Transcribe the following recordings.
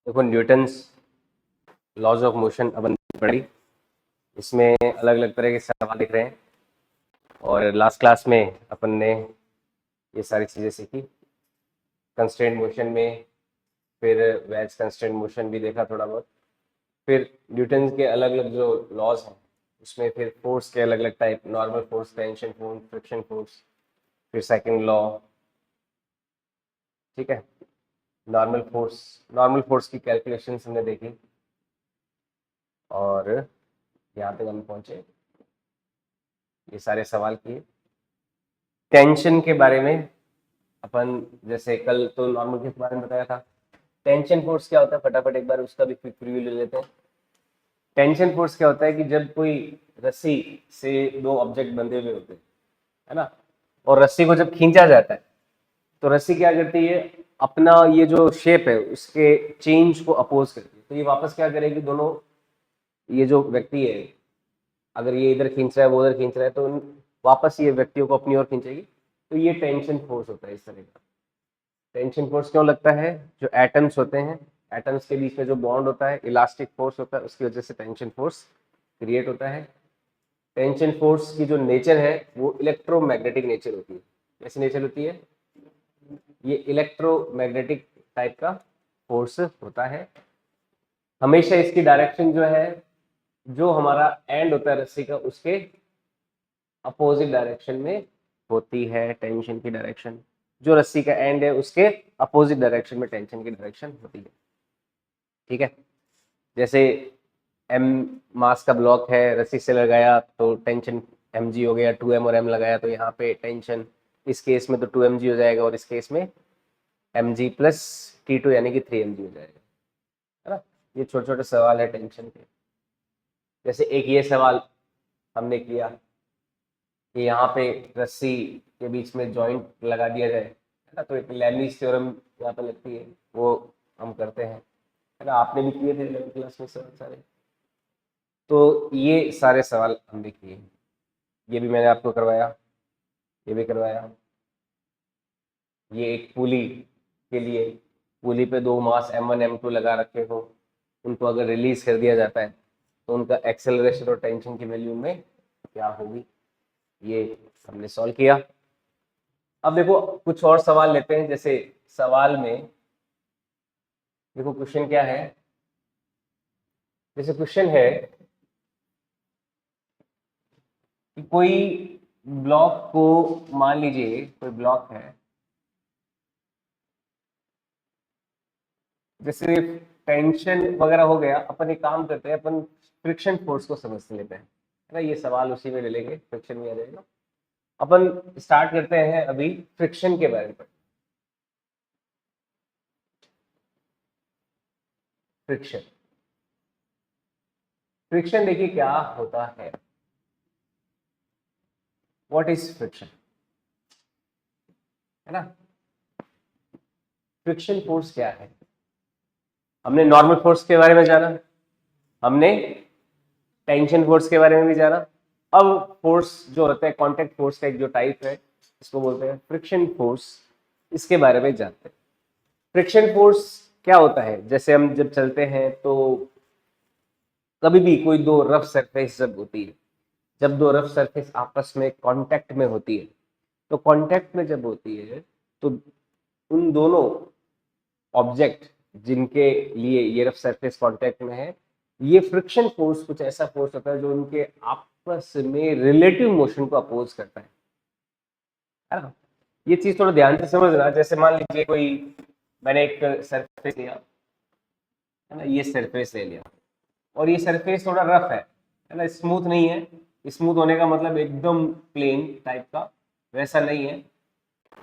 देखो Newton's laws of motion अपन पढ़ी, इसमें अलग अलग तरह के सवाल दिख रहे हैं और लास्ट क्लास में अपन ने ये सारी चीज़ें सीखी। कंस्ट्रेंट मोशन में फिर वेज कंस्ट्रेंट मोशन भी देखा थोड़ा बहुत, फिर न्यूटन के अलग अलग जो लॉज हैं उसमें फिर फोर्स के अलग अलग type, normal force, tension force, friction force, फिर सेकंड लॉ। ठीक है, नॉर्मल फोर्स की कैलकुलेशन हमने देखी और यहाँ तक हम पहुंचे, ये सारे सवाल किए। टेंशन के बारे में अपन जैसे कल तो नॉर्मल के बारे में बताया था। टेंशन फोर्स क्या होता है फटाफट एक बार उसका भी क्विक रिव्यू ले लेते हैं। टेंशन फोर्स क्या होता है कि जब कोई रस्सी से दो ऑब्जेक्ट बंधे हुए होते हैं, है ना, और रस्सी को जब खींचा जाता है तो रस्सी क्या करती है, अपना ये जो शेप है उसके चेंज को अपोज करती है। तो ये वापस क्या करेगी, दोनों ये जो व्यक्ति है अगर ये इधर खींच रहा है वो उधर खींच रहा है तो वापस ये व्यक्तियों को अपनी ओर खींचेगी। तो ये टेंशन फोर्स होता है इस तरह का। टेंशन फोर्स क्यों लगता है, जो एटम्स होते हैं, एटम्स के बीच में जो बॉन्ड होता है, इलास्टिक फोर्स होता है, उसकी वजह से टेंशन फोर्स क्रिएट होता है। टेंशन फोर्स की जो नेचर है वो इलेक्ट्रोमैग्नेटिक नेचर होती है। कैसी नेचर होती है, ये इलेक्ट्रोमैग्नेटिक टाइप का फोर्स होता है। हमेशा इसकी डायरेक्शन जो है, जो हमारा एंड होता है रस्सी का उसके अपोजिट डायरेक्शन में होती है। टेंशन की डायरेक्शन, जो रस्सी का एंड है उसके अपोजिट डायरेक्शन में टेंशन की डायरेक्शन होती है। ठीक है, जैसे एम मास का ब्लॉक है, रस्सी से लगाया तो टेंशन mg हो गया, 2m और m लगाया तो यहाँ पे टेंशन इस केस में तो 2mg हो जाएगा और इस केस में mg प्लस T2 यानी कि 3mg हो जाएगा, है ना। ये छोटे छोटे सवाल है टेंशन के। जैसे एक ये सवाल हमने किया कि यहाँ पे रस्सी के बीच में जॉइंट लगा दिया जाए, है ना, तो एक लेबनीज थ्योरम यहाँ पे लगती है, वो हम करते हैं, है ना। आपने भी किए थे 11th क्लास में सवाल सारे। तो ये सारे सवाल हमने किए, ये भी मैंने आपको करवाया, ये भी करवाया। ये एक पुली के लिए, पुली पे दो मास m1 m2 लगा रखे हो, उनको अगर रिलीज कर दिया जाता है तो उनका एक्सेलरेशन और टेंशन की वैल्यू में क्या होगी, ये हमने सॉल्व किया। अब देखो कुछ और सवाल लेते हैं। जैसे सवाल में देखो क्वेश्चन क्या है, जैसे क्वेश्चन है कि कोई ब्लॉक को, मान लीजिए कोई ब्लॉक है, जैसे टेंशन वगैरह हो गया, अपन एक काम करते हैं, अपन फ्रिक्शन फोर्स को समझ लेते हैं, है ना। ये सवाल उसी में ले लेंगे, फ्रिक्शन में आ जाएगा। अपन स्टार्ट करते हैं अभी फ्रिक्शन के बारे में। फ्रिक्शन, फ्रिक्शन देखिए क्या होता है, व्हाट इज फ्रिक्शन, है ना। फ्रिक्शन फोर्स क्या है, हमने नॉर्मल फोर्स के बारे में जाना, हमने टेंशन फोर्स के बारे में भी जाना। अब फोर्स जो होता है, कांटेक्ट फोर्स का एक जो टाइप है, इसको बोलते हैं फ्रिक्शन फोर्स, इसके बारे में जानते हैं। फ्रिक्शन फोर्स क्या होता है, जैसे हम जब चलते हैं तो कभी भी कोई दो रफ सरफेस जब होती है, जब दो रफ सरफेस आपस में कांटेक्ट में होती है, तो कांटेक्ट में जब होती है तो उन दोनों ऑब्जेक्ट जिनके लिए ये रफ सरफेस कांटेक्ट में है, ये फ्रिक्शन फोर्स कुछ ऐसा फोर्स होता है जो उनके आपस में रिलेटिव मोशन को अपोज करता है ना। ये चीज थोड़ा ध्यान से समझना। जैसे मान लीजिए कोई, मैंने एक सरफेस लिया, है ना, ये सरफेस ले लिया और ये सरफेस थोड़ा रफ है ना, स्मूथ नहीं है। स्मूथ होने का मतलब एकदम प्लेन टाइप का वैसा नहीं है,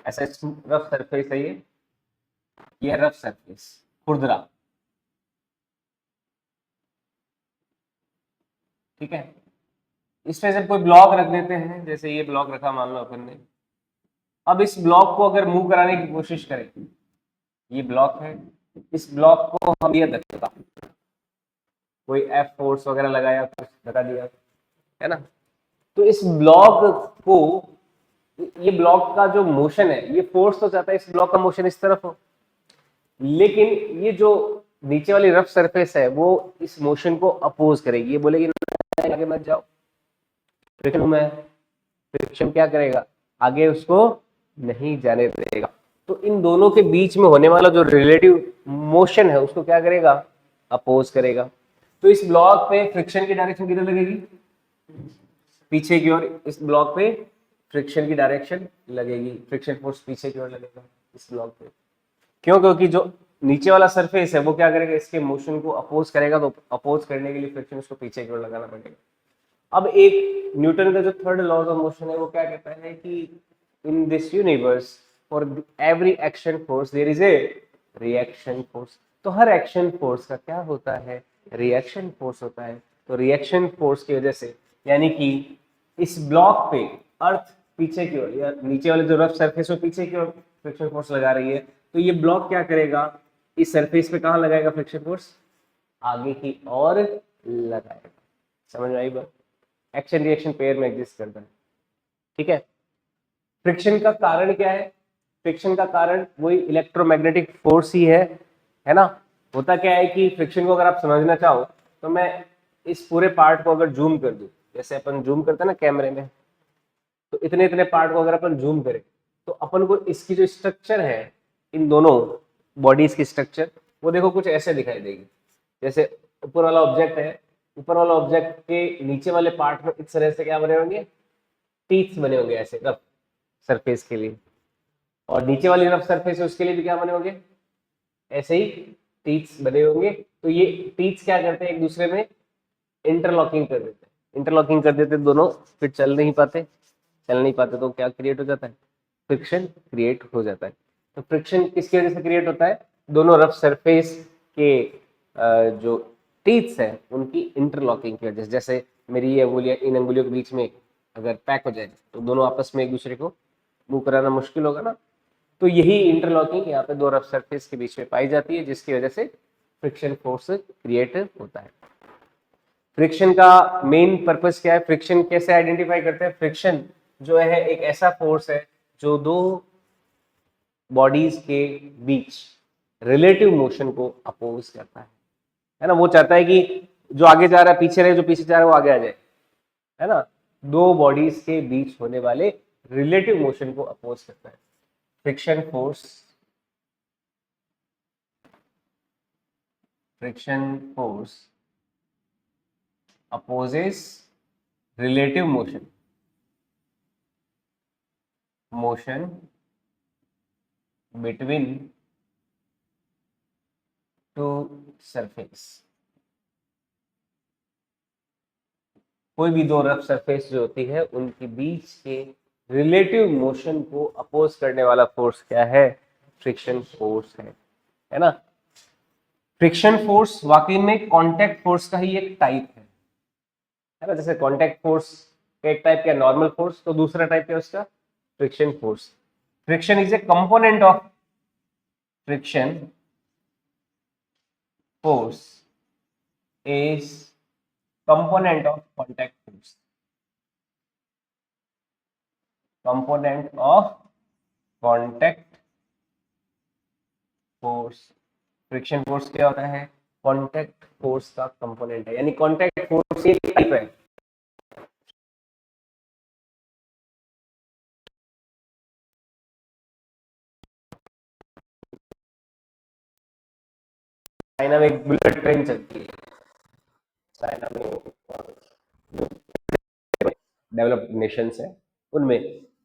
ऐसा रफ सरफेस है ये रफ सरफेस, खुरदरा। ठीक है, इसमें जब कोई ब्लॉक रख देते हैं, जैसे ये ब्लॉक रखा मान लो अपन ने, अब इस ब्लॉक को अगर मूव कराने की कोशिश करें, ये ब्लॉक है, इस ब्लॉक को हम ये धक्का, कोई एफ फोर्स वगैरह लगाया, कुछ धक्का दिया, है ना, तो इस ब्लॉक को, ये ब्लॉक का जो मोशन है, ये फोर्स तो चाहता है इस ब्लॉक का मोशन इस तरफ हो, लेकिन ये जो नीचे वाली रफ सरफेस है वो इस मोशन को अपोज करेगी, ये बोलेगी नहीं, आगे मत जाओ, फ्रिक्शन में फ्रिक्शन क्या करेगा, आगे उसको नहीं जाने देगा। तो इन दोनों के बीच में होने वाला जो रिलेटिव मोशन है उसको क्या करेगा, अपोज करेगा। तो इस ब्लॉक पे फ्रिक्शन की डायरेक्शन किधर लगेगी, पीछे की ओर। इस ब्लॉक पे फ्रिक्शन की डायरेक्शन लगेगी, फ्रिक्शन फोर्स पीछे की ओर लगेगा इस ब्लॉक पे। क्यों, क्योंकि जो नीचे वाला सरफेस है वो क्या करेगा, इसके मोशन को अपोज करेगा, तो अपोज करने के लिए फ्रिक्शन उसको पीछे की ओर लगाना पड़ेगा। अब एक न्यूटन का जो थर्ड लॉ ऑफ मोशन है वो क्या कहता है कि in this universe for every action force there is a reaction force. तो हर एक्शन फोर्स का क्या होता है, रिएक्शन फोर्स होता है। तो रिएक्शन फोर्स की वजह से, यानी कि इस ब्लॉक पे अर्थ पीछे की ओर या नीचे वाले जो रफ सरफेस है पीछे की ओर फ्रिक्शन फोर्स लगा रही है, तो ये ब्लॉक क्या करेगा, इस सरफेस पे कहां लगाएगा फ्रिक्शन फोर्स, आगे की ओर लगाएगा। समझ में आई बात, एक्शन रिएक्शन पेयर में एग्जिस्ट करता है, ठीक है। फ्रिक्शन का कारण क्या है, फ्रिक्शन का कारण वही इलेक्ट्रोमैग्नेटिक फोर्स ही है ना। होता क्या है कि फ्रिक्शन को अगर आप समझना चाहो तो मैं इस पूरे पार्ट को अगर जूम कर दूं, जैसे अपन जूम करते हैं ना कैमरे में, तो इतने इतने पार्ट को अगर अपन जूम करें तो अपन को इसकी जो स्ट्रक्चर है, इन दोनों बॉडीज की स्ट्रक्चर, वो देखो कुछ ऐसे दिखाई देगी। जैसे ऊपर वाला ऑब्जेक्ट है, ऊपर वाला ऑब्जेक्ट के नीचे वाले पार्ट में इस तरह से क्या बने होंगे, टीथ बने होंगे ऐसे रफ सरफेस के लिए, और नीचे वाली रफ सरफेस है उसके लिए भी क्या बने होंगे, ऐसे ही टीथ्स बने होंगे। तो ये टीथ्स क्या करते हैं, एक दूसरे में इंटरलॉकिंग कर देते हैं, इंटरलॉकिंग कर देते दोनों, फिर चल नहीं पाते तो क्या क्रिएट हो जाता है, फ्रिक्शन क्रिएट हो जाता है। तो फ्रिक्शन किसकी वजह से क्रिएट होता है, दोनों रफ सरफेस के जो टीथ्स है उनकी इंटरलॉकिंग की वजह से। जैसे मेरी ये अंगुलियां इन अंगुलियों के बीच में अगर पैक हो जाए तो दोनों आपस में एक दूसरे को मूव कराना मुश्किल होगा ना। तो यही इंटरलॉकिंग यहाँ पे दो रफ सरफेस के बीच में पाई जाती है, जिसकी वजह से फ्रिक्शन फोर्स क्रिएट होता है। फ्रिक्शन का मेन पर्पस क्या है, फ्रिक्शन कैसे आइडेंटिफाई करते हैं, फ्रिक्शन जो है एक ऐसा फोर्स है जो दो बॉडीज के बीच रिलेटिव मोशन को अपोज करता है ना। वो चाहता है कि जो आगे जा रहा है पीछे रहे, जो पीछे जा रहा है वो आगे आ जाए, है ना। दो बॉडीज के बीच होने वाले रिलेटिव मोशन को अपोज करता है friction force. Friction force opposes relative motion between two surface. कोई भी दो रफ सरफेस जो होती है उनके बीच के रिलेटिव मोशन को अपोज करने वाला फोर्स क्या है, फ्रिक्शन फोर्स है ना। फ्रिक्शन फोर्स वाकई में कांटेक्ट फोर्स का ही एक टाइप है ना। जैसे कांटेक्ट फोर्स का एक टाइप क्या, नॉर्मल फोर्स, तो दूसरा टाइप क्या उसका, friction force. Friction is a component of friction force is component of contact force, component of contact force. Friction force क्या होता है, कांटेक्ट फोर्स का कंपोनेंट है, यानी कांटेक्ट फोर्स एक टाइप है। चाइना में एक बुलेट ट्रेन चलती है, चाइना में डेवलप्ड नेशंस है उनमें।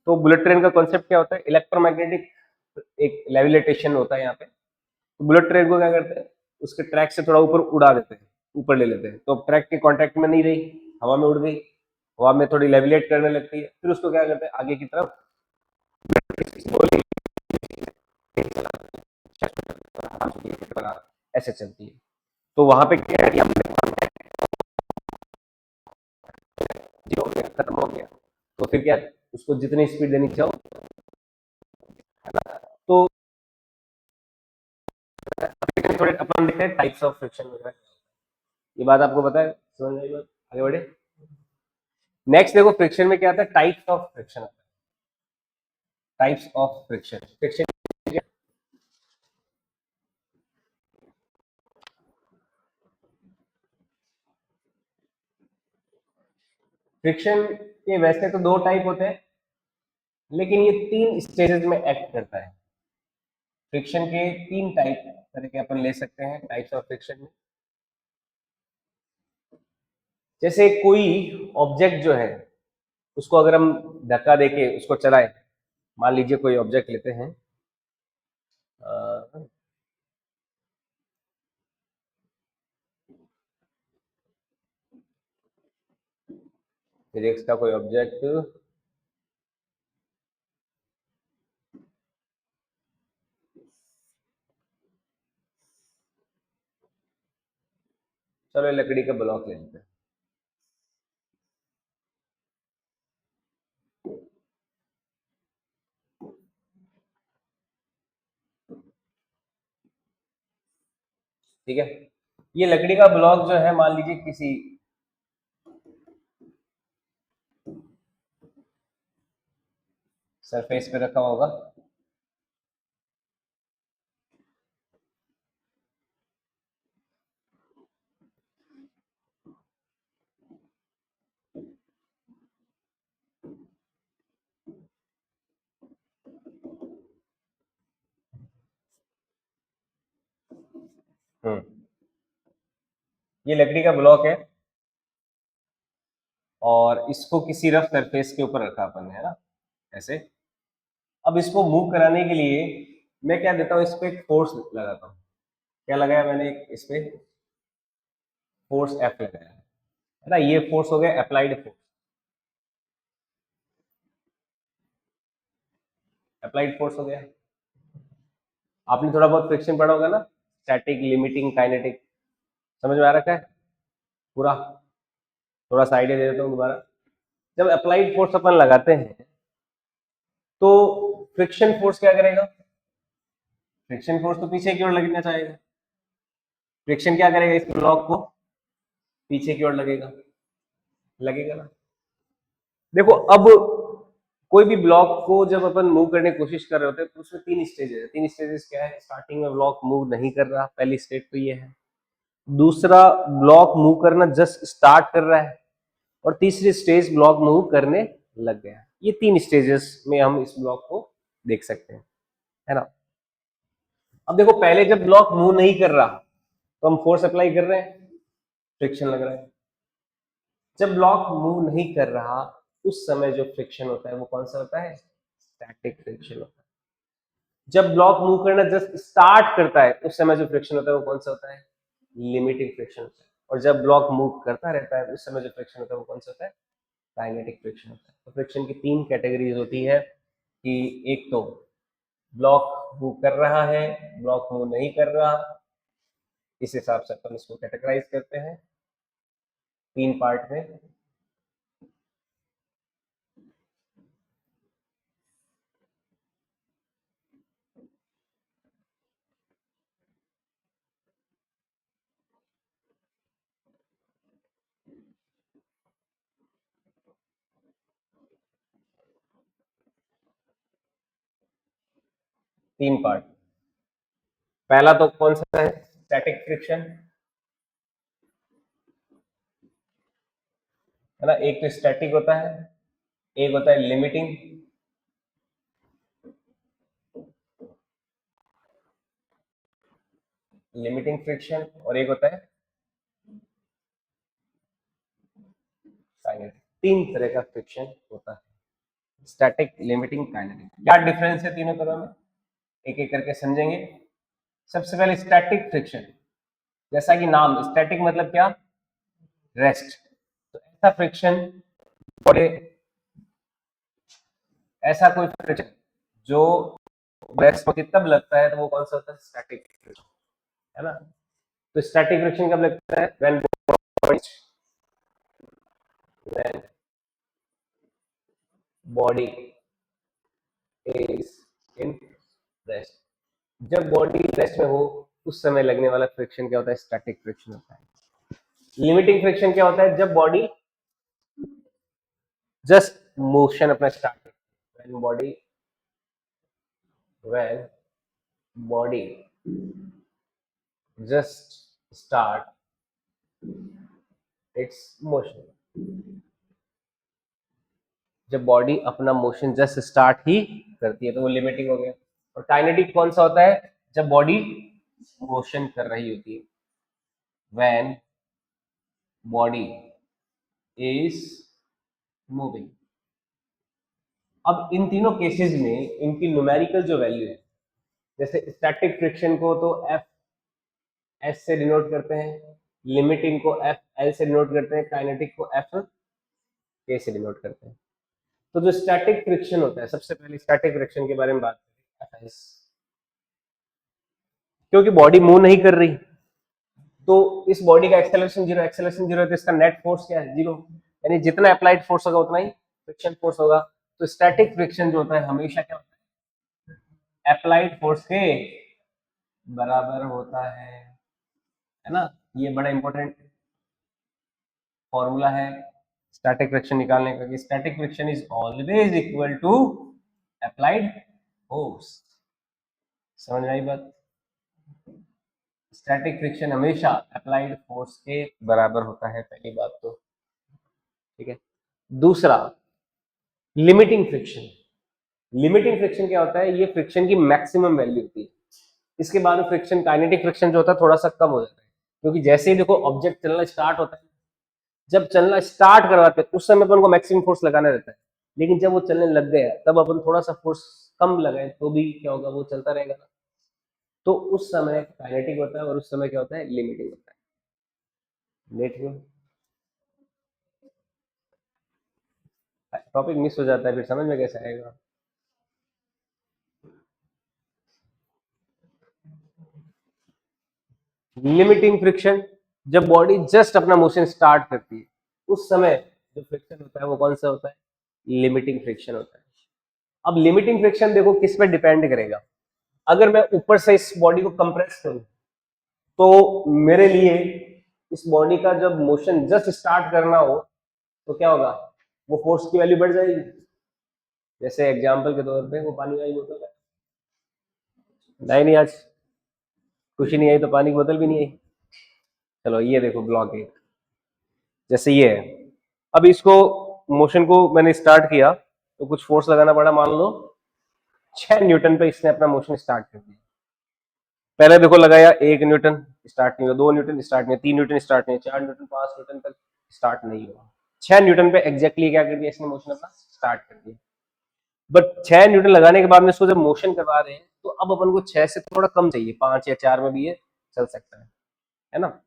तो बुलेट ट्रेन का कॉन्सेप्ट क्या होता है, इलेक्ट्रोमैग्नेटिक एक लेविटेशन होता है यहाँ पे। तो बुलेट ट्रेन को क्या करते हैं, उसके ट्रैक से थोड़ा ऊपर उड़ा देते हैं, ऊपर ले लेते हैं, तो ट्रैक के कांटेक्ट में नहीं रही, हवा में उड़ गई, हवा में थोड़ी लेविलेट करने लगती है, फिर उसको क्या करते हैं आगे की तरफ ऐसे चलती है। तो वहां पे क्या है, हो गया, खत्म हो गया, तो फिर क्या, उसको जितनी स्पीड देनी चाहो। तो थोड़े अपन देखते हैं टाइप्स ऑफ फ्रिक्शन वगैरह, ये बात आपको पता है, समझ आई बात, आगे बढ़े। नेक्स्ट देखो फ्रिक्शन में क्या आता है, types of friction. Types of friction, friction friction के वैसे तो दो टाइप होते हैं, लेकिन ये तीन स्टेजेस में एक्ट करता है। फ्रिक्शन के तीन टाइप तरह के अपन ले सकते हैं, टाइप्स ऑफ फ्रिक्शन में। जैसे कोई ऑब्जेक्ट जो है उसको अगर हम धक्का देके उसको चलाएं, मान लीजिए कोई ऑब्जेक्ट लेते हैं, फिजिक्स का कोई ऑब्जेक्ट, चलो लकड़ी का ब्लॉक ले लेते हैं। ठीक है, ये लकड़ी का ब्लॉक जो है मान लीजिए किसी सरफेस पे रखा होगा, ये लकड़ी का ब्लॉक है और इसको किसी रफ सरफेस के ऊपर रखा अपन ने, है ना, ऐसे। अब इसको मूव कराने के लिए मैं क्या देता हूँ, इस पे एक फोर्स लगाता हूँ। क्या लगाया मैंने, इस पे फोर्स एफ लगाया है ना, ये फोर्स हो गया अप्लाइड फोर्स। अप्लाइड फोर्स हो गया। आपने थोड़ा बहुत फ्रिक्शन पढ़ा होगा ना, स्टैटिक, लिमिटिंग, काइनेटिक, समझ में आ रखा है पूरा? थोड़ा सा आइडिया दे देता हूँ दोबारा। जब अप्लाइड फोर्स अपन लगाते हैं तो फ्रिक्शन फोर्स क्या करेगा, फ्रिक्शन फोर्स तो पीछे की ओर लगना चाहेगा। फ्रिक्शन क्या करेगा, इस ब्लॉक को पीछे की ओर लगेगा, लगेगा ना। देखो अब कोई भी ब्लॉक को जब अपन मूव करने की कोशिश कर रहे होते हैं तो उसमें तीन स्टेजेस है। तीन स्टेजेस क्या है, स्टार्टिंग में ब्लॉक मूव नहीं कर रहा, पहली स्टेज तो ये है। दूसरा, ब्लॉक मूव करना जस्ट स्टार्ट कर रहा है। और तीसरी स्टेज, ब्लॉक मूव करने लग गया। ये तीन स्टेजेस में हम इस ब्लॉक को देख सकते हैं, है ना। अब देखो, पहले जब ब्लॉक मूव नहीं कर रहा तो हम फोर्स अप्लाई कर रहे हैं, फ्रिक्शन लग रहा है। जब ब्लॉक मूव नहीं कर रहा उस समय जो फ्रिक्शन होता है वो कौन सा होता है, स्टैटिक फ्रिक्शन होता है। जब ब्लॉक मूव करना जस्ट स्टार्ट करता है उस समय जो फ्रिक्शन होता है वो कौन सा होता है, लिमिटिंग फ्रिक्शन होता है। और जब ब्लॉक मूव करता रहता है उस समय जो फ्रिक्शन होता है वो कौन सा होता है, काइनेटिक फ्रिक्शन होता है। तो फ्रिक्शन की तीन कैटेगरीज होती है कि एक तो ब्लॉक मूव कर रहा है, ब्लॉक मूव नहीं कर रहा, इस हिसाब से अपन इसको कैटेगराइज करते हैं तीन पार्ट में। तीन पार्ट। पहला तो कौन सा है, स्टैटिक फ्रिक्शन, है ना। एक तो स्टैटिक होता है, एक होता है लिमिटिंग, लिमिटिंग फ्रिक्शन, और एक होता है काइनेटिक। तीन तरह का फ्रिक्शन होता है, स्टैटिक, लिमिटिंग, काइनेटिक। क्या डिफरेंस है तीनों तरह में, एक एक करके समझेंगे। सबसे पहले स्टैटिक फ्रिक्शन, जैसा कि नाम, स्टैटिक मतलब क्या, रेस्ट। तो ऐसा फ्रिक्शन, बड़े ऐसा कोई फ्रिक्शन जो रेस्ट होती तब लगता है तो वो कौन सा होता है, स्टैटिक फ्रिक्शन, है ना। तो स्टैटिक फ्रिक्शन कब लगता है, when body is in rest. जब बॉडी रेस्ट में हो उस समय लगने वाला फ्रिक्शन क्या होता है, स्टैटिक फ्रिक्शन होता है। लिमिटिंग फ्रिक्शन क्या होता है, जब बॉडी जस्ट मोशन अपना start, when body just start it's motion, जब बॉडी अपना मोशन जस्ट स्टार्ट ही करती है तो वो लिमिटिंग हो गया। और काइनेटिक कौन सा होता है? जब बॉडी मोशन कर रही होती है, व्हेन बॉडी इज मूविंग। अब इन तीनों केसेस में इनकी न्यूमेरिकल जो वैल्यू है, जैसे स्टैटिक फ्रिक्शन को तो एफ एस से डिनोट करते हैं, लिमिटिंग को एफ एल से डिनोट करते हैं, काइनेटिक को एफ के से डिनोट करते हैं। तो जो स्टैटिक फ्रिक्शन होता है, सबसे पहले स्टैटिक फ्रिक्शन के बारे में बात करें, एफ एस। क्योंकि बॉडी मूव नहीं कर रही तो इस बॉडी का एक्सेलरेशन जीरो है, तो इसका नेट फोर्स क्या है? जीरो। यानी जितना अप्लाइड फोर्स होगा उतना ही फ्रिक्शन फोर्स होगा। तो स्टैटिक फ्रिक्शन जो होता है हमेशा क्या होता है? अप्लाइड फोर्स के बराबर होता है ना। ये बड़ा इंपॉर्टेंट फॉर्मूला है स्टैटिक फ्रिक्शन निकालने का, कि static friction is always equal to applied force. समझ में आई बात? स्टैटिक फ्रिक्शन हमेशा अप्लाइड फोर्स के बराबर होता है, पहली बात तो। ठीक है। दूसरा, लिमिटिंग फ्रिक्शन। लिमिटिंग फ्रिक्शन क्या होता है? ये फ्रिक्शन की मैक्सिमम वैल्यू होती है। इसके बाद फ्रिक्शन, काइनेटिक फ्रिक्शन जो होता है थोड़ा सा कम हो जाता है, क्योंकि जैसे ही देखो ऑब्जेक्ट चलना स्टार्ट होता है, जब चलना स्टार्ट करवाते हैं उस समय अपन को मैक्सिमम फोर्स लगाना रहता है, लेकिन जब वो चलने लग गया तब अपन थोड़ा सा फोर्स कम लगाए तो भी क्या होगा? वो चलता रहेगा ना। तो उस समय काइनेटिक होता है और उस समय क्या होता है? लिमिटिंग होता है। लेट में टॉपिक मिस हो जाता है, फिर समझ में कैसे आएगा? लिमिटिंग फ्रिक्शन, जब बॉडी जस्ट अपना मोशन स्टार्ट करती है उस समय जो फ्रिक्शन होता है वो कौन सा होता है? लिमिटिंग फ्रिक्शन होता है। अब लिमिटिंग फ्रिक्शन देखो किस पे डिपेंड करेगा। अगर मैं ऊपर से इस बॉडी को कंप्रेस करूं तो मेरे लिए इस बॉडी का जब मोशन जस्ट स्टार्ट करना हो तो क्या होगा? वो फोर्स की वैल्यू बढ़ जाएगी। जैसे एग्जांपल के तौर पे वो पानी वाली बोतल है, नहीं नहीं आज खुशी नहीं आई तो पानी की बोतल भी नहीं आई। चलो ये देखो ब्लॉक एक, जैसे ये है। अब इसको मोशन को मैंने स्टार्ट किया तो कुछ फोर्स लगाना पड़ा, मान लो 6 न्यूटन पे इसने अपना मोशन स्टार्ट कर दिया। पहले देखो लगाया 1 न्यूटन, स्टार्ट नहीं हुआ, 2 न्यूटन स्टार्ट नहीं, 3 न्यूटन स्टार्ट नहीं, 4 न्यूटन, 5 न्यूटन तक स्टार्ट नहीं हुआ। 6 न्यूटन पे एग्जैक्टली क्या कर दिया इसने? मोशन अपना स्टार्ट कर दिया। बट 6 न्यूटन लगाने के बाद में इसको जब मोशन करवा रहे हैं तो अब अपन को 6 से थोड़ा कम चाहिए, 5 या 4 में भी ये चल सकता है ना।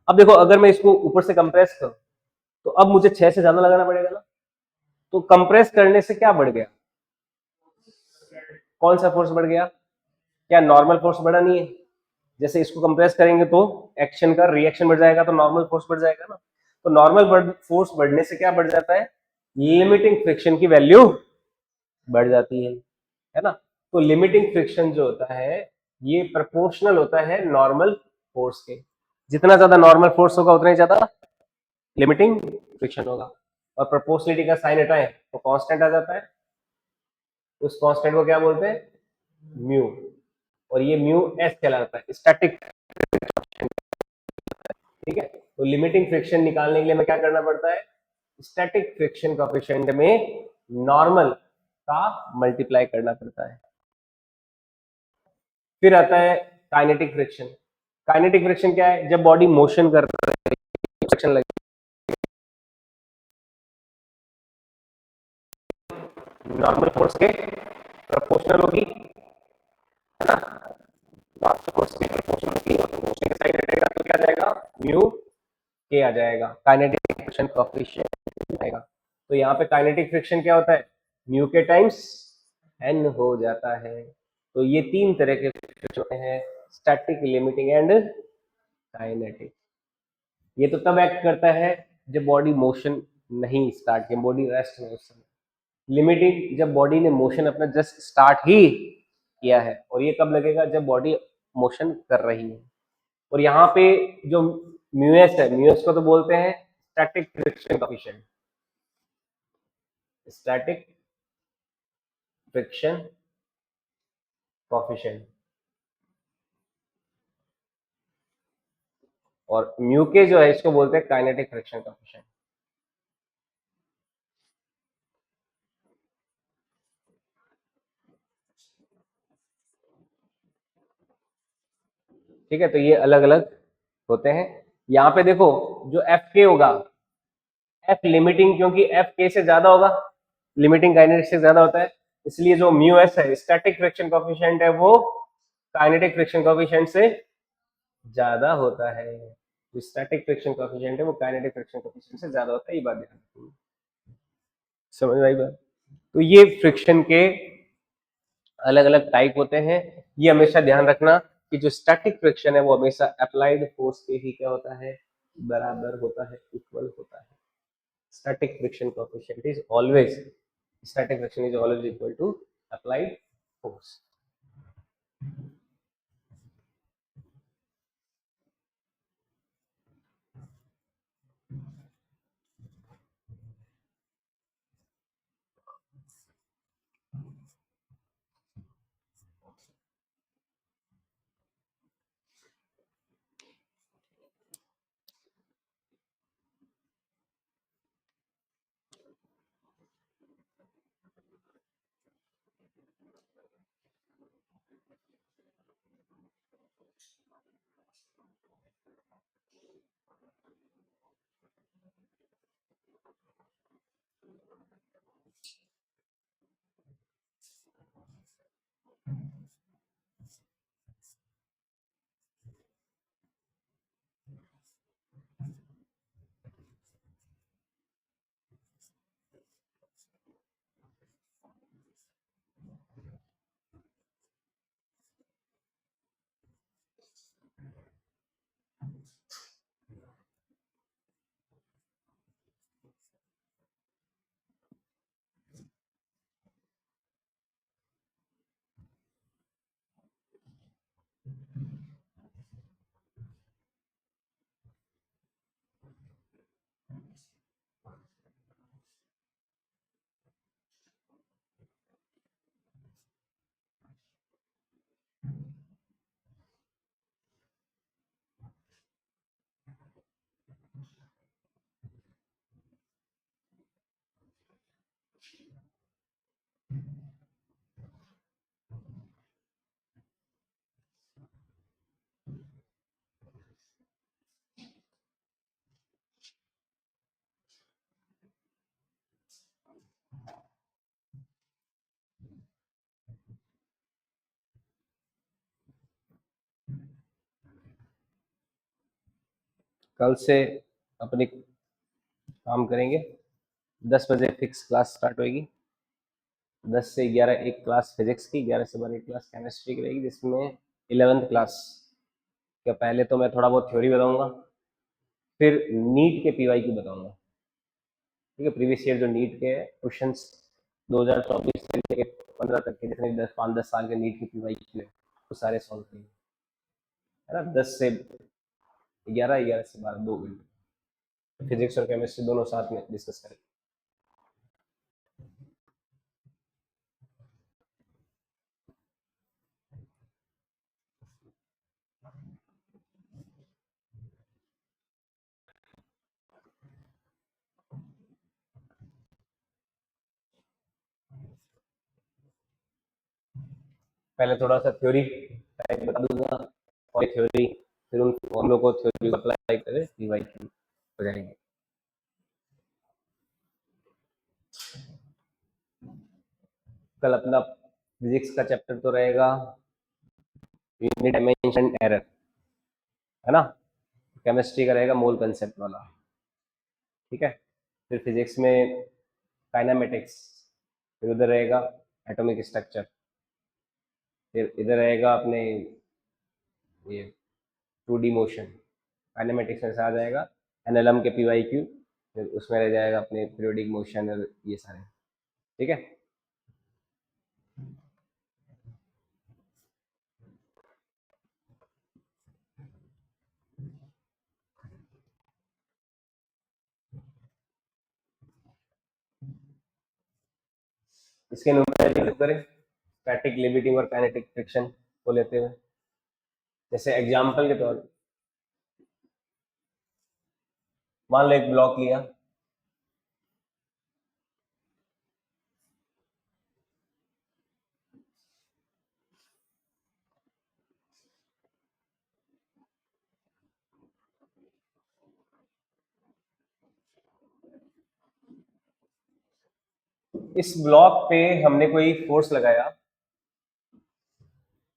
अब देखो अगर मैं इसको ऊपर से कंप्रेस करूं तो अब मुझे 6 से ज्यादा लगाना पड़ेगा ना। तो कंप्रेस करने से क्या बढ़ गया? कौन सा फोर्स बढ़ गया? क्या नॉर्मल फोर्स बढ़ा नहीं है? जैसे इसको कंप्रेस करेंगे तो एक्शन का रिएक्शन बढ़ जाएगा तो नॉर्मल फोर्स बढ़ जाएगा ना। तो नॉर्मल फोर्स बढ़ने से क्या बढ़ जाता है? लिमिटिंग फ्रिक्शन की वैल्यू बढ़ जाती है ना। तो लिमिटिंग फ्रिक्शन जो होता है ये प्रोपोर्शनल होता है नॉर्मल फोर्स के। जितना ज्यादा नॉर्मल फोर्स होगा उतना ही ज्यादा लिमिटिंग फ्रिक्शन होगा। और प्रोपोर्शनलिटी का साइन हटाएं तो कांस्टेंट आ जाता है। उस कांस्टेंट को क्या बोलते हैं? म्यू। और ये म्यू एस कहलाता है, स्टैटिक। ठीक है। तो लिमिटिंग फ्रिक्शन निकालने के लिए मैं क्या करना पड़ता है? स्टैटिक फ्रिक्शन कोएफिशिएंट में नॉर्मल का मल्टीप्लाई करना पड़ता है। फिर आता है काइनेटिक फ्रिक्शन। काइनेटिक फ्रिक्शन क्या है? जब बॉडी मोशन कर रही है, फ्रिक्शन लगे, नॉर्मल फोर्स के प्रोपोर्शनल होगी, है ना। नॉर्मल फोर्स के प्रोपोर्शनल होगी और मोशन के साइन हटेगा तो क्या आ जाएगा? म्यू के आ जाएगा, काइनेटिक फ्रिक्शन कोएफिशिएंट आएगा। तो यहाँ पे काइनेटिक फ्रिक्शन क्या होता है? म्यू के टाइम्स एन हो जाता है। तो ये 3 तरह के फ्रिक्शन होते हैं, स्टैटिक, लिमिटिंग एंड काइनेटिक। ये तो तब एक्ट करता है जब बॉडी मोशन नहीं स्टार्ट की, बॉडी रेस्ट में उस समय। लिमिटिंग, जब बॉडी ने मोशन अपना जस्ट स्टार्ट ही किया है। और ये कब लगेगा? जब बॉडी मोशन कर रही है। और यहाँ पे जो म्यूएस है, म्यूएस को तो बोलते हैं static friction coefficient. Static friction coefficient. और म्यू के जो है इसको बोलते हैं काइनेटिक फ्रिक्शन कोएफिशिएंट। ठीक है, तो ये अलग अलग होते हैं। यहाँ पे देखो जो एफ के होगा, एफ लिमिटिंग, क्योंकि एफ के से ज्यादा होगा, लिमिटिंग काइनेटिक से ज्यादा होता है, इसलिए जो म्यू एस है स्टैटिक फ्रिक्शन कोएफिशिएंट है वो काइनेटिक फ्रिक्शन कोएफिशिएंट से ज्यादा होता है। जो स्टैटिक फ्रिक्शन कोएफिशिएंट है वो काइनेटिक फ्रिक्शन कोएफिशिएंट से ज्यादा होता है, ये बात ध्यान रखनी है। समझ में आई बात? तो ये फ्रिक्शन के अलग अलग टाइप होते हैं। ये हमेशा ध्यान रखना कि जो स्टैटिक फ्रिक्शन है वो हमेशा अप्लाइड फोर्स के ही क्या होता है, बराबर होता है, इक्वल होता है। Static friction coefficient is always, static friction is always equal to applied force. कल से अपनी काम करेंगे, 10 बजे फिक्स क्लास स्टार्ट होगी। 10 से 11 एक क्लास फिजिक्स की, 11 से 12 एक क्लास केमिस्ट्री की रहेगी, जिसमें 11th क्लास का पहले तो मैं थोड़ा बहुत थ्योरी बताऊंगा, फिर नीट के पीवाई की बताऊंगा। ठीक है, प्रीवियस ईयर जो नीट के क्वेश्चंस 2024 से लेकर 15 तक के जितने 5-10 साल के नीट की पीवाई के वो सारे सॉल्व करेंगे, है ना। 10 से 11, 11 से 12 2 घंटे फिजिक्स और केमिस्ट्री दोनों साथ में डिस्कस करेंगे। पहले थोड़ा सा थ्योरी टाइप बता दूंगा और थ्योरी, फिर उन फॉर्मूलों को थ्योरी को अप्लाई करें, पीवाई की हो जाएंगे। कल अपना फिजिक्स का चैप्टर तो रहेगा यूनिट डायमेंशन एरर, है ना। केमिस्ट्री का रहेगा मोल कंसेप्ट वाला। ठीक है, फिर फिजिक्स में काइनेमेटिक्स, फिर उधर रहेगा एटॉमिक स्ट्रक्चर, फिर इधर रहेगा अपने ये 2D मोशन, काइनेमेटिक्स में से आ जाएगा एनएलएम के पीवाई क्यू, फिर उसमें रह जाएगा अपने पीरियोडिक मोशन और ये सारे। ठीक है, इसके न्यूमेरिकल करें, स्टैटिक लिमिटिंग और काइनेटिक फ्रिक्शन को लेते हुए। जैसे एग्जांपल के तौर, मान लो एक ब्लॉक लिया, इस ब्लॉक पे हमने कोई फोर्स लगाया,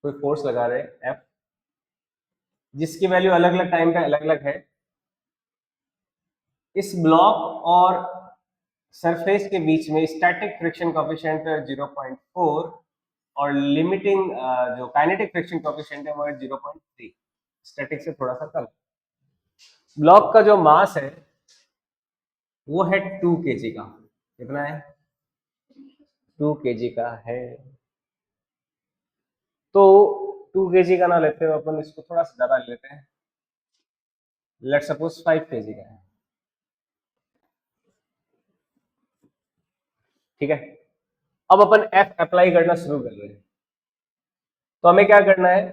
कोई फोर्स लगा रहे एफ, जिसकी वैल्यू अलग अलग टाइम पे अलग अलग है। इस ब्लॉक और सरफेस के बीच में स्टैटिक फ्रिक्शन कोएफिशिएंट 0.4 और लिमिटिंग जो काइनेटिक फ्रिक्शन कोएफिशिएंट है वो है 0.3, स्टैटिक से थोड़ा सा कम। ब्लॉक का जो मास है वो है 2 kg का। कितना है? 2 kg का है। तो 2 kg का ना लेते हुए अपन इसको थोड़ा सा ज्यादा लेते हैं, लेट सपोज 5 kg का है। ठीक है, अब अपन F अप्लाई करना शुरू कर रहे हैं। तो हमें क्या करना है,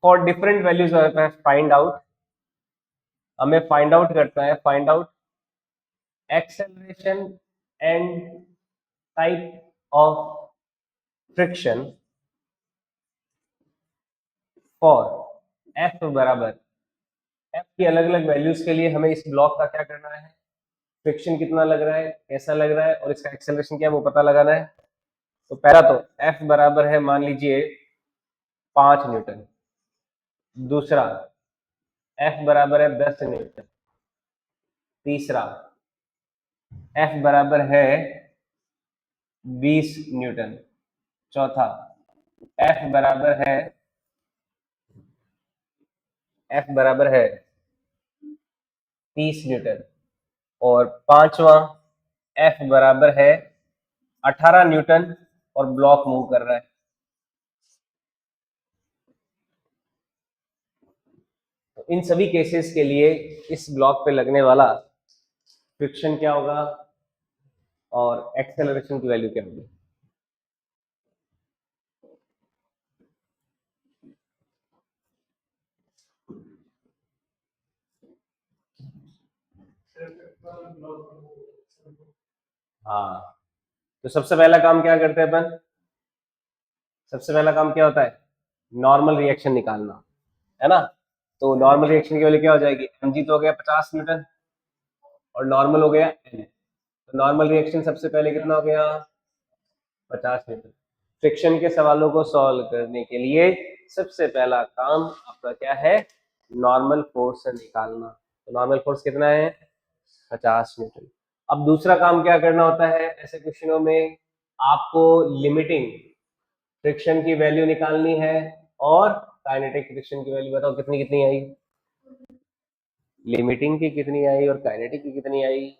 for different values find out, हमें फाइंड आउट करना है, find out acceleration and type of friction for F बराबर, F की अलग अलग वैल्यूज के लिए हमें इस ब्लॉक का क्या करना है, फ्रिक्शन कितना लग रहा है, कैसा लग रहा है, और इसका एक्सेलरेशन क्या है वो पता लगाना है। तो पहला तो F बराबर है मान लीजिए 5 न्यूटन, दूसरा F बराबर है 10 न्यूटन, तीसरा F बराबर है 20 न्यूटन, चौथा F बराबर है F बराबर है 30 न्यूटन, और पांचवा F बराबर है 18 न्यूटन और ब्लॉक मूव कर रहा है। तो इन सभी केसेस के लिए इस ब्लॉक पे लगने वाला फ्रिक्शन क्या होगा और एक्सेलरेशन की वैल्यू क्या होगी। हाँ, तो सबसे पहला काम क्या करते हैं अपन, सबसे पहला काम क्या होता है, नॉर्मल रिएक्शन निकालना है ना। तो नॉर्मल रिएक्शन की वैल्यू क्या हो जाएगी, mg तो हो गया 50 न्यूटन और नॉर्मल हो गया n। तो नॉर्मल रिएक्शन सबसे पहले कितना हो गया, 50 न्यूटन। फ्रिक्शन के सवालों को सॉल्व करने के लिए सबसे पहला काम आपका क्या है, नॉर्मल फोर्स निकालना। तो नॉर्मल फोर्स कितना है, 50 न्यूटन। अब दूसरा काम क्या करना होता है ऐसे क्वेश्चनों में, आपको लिमिटिंग फ्रिक्शन की वैल्यू निकालनी है और काइनेटिक फ्रिक्शन की वैल्यू बताओ कितनी कितनी आई, लिमिटिंग की कितनी आई और काइनेटिक की कितनी आई।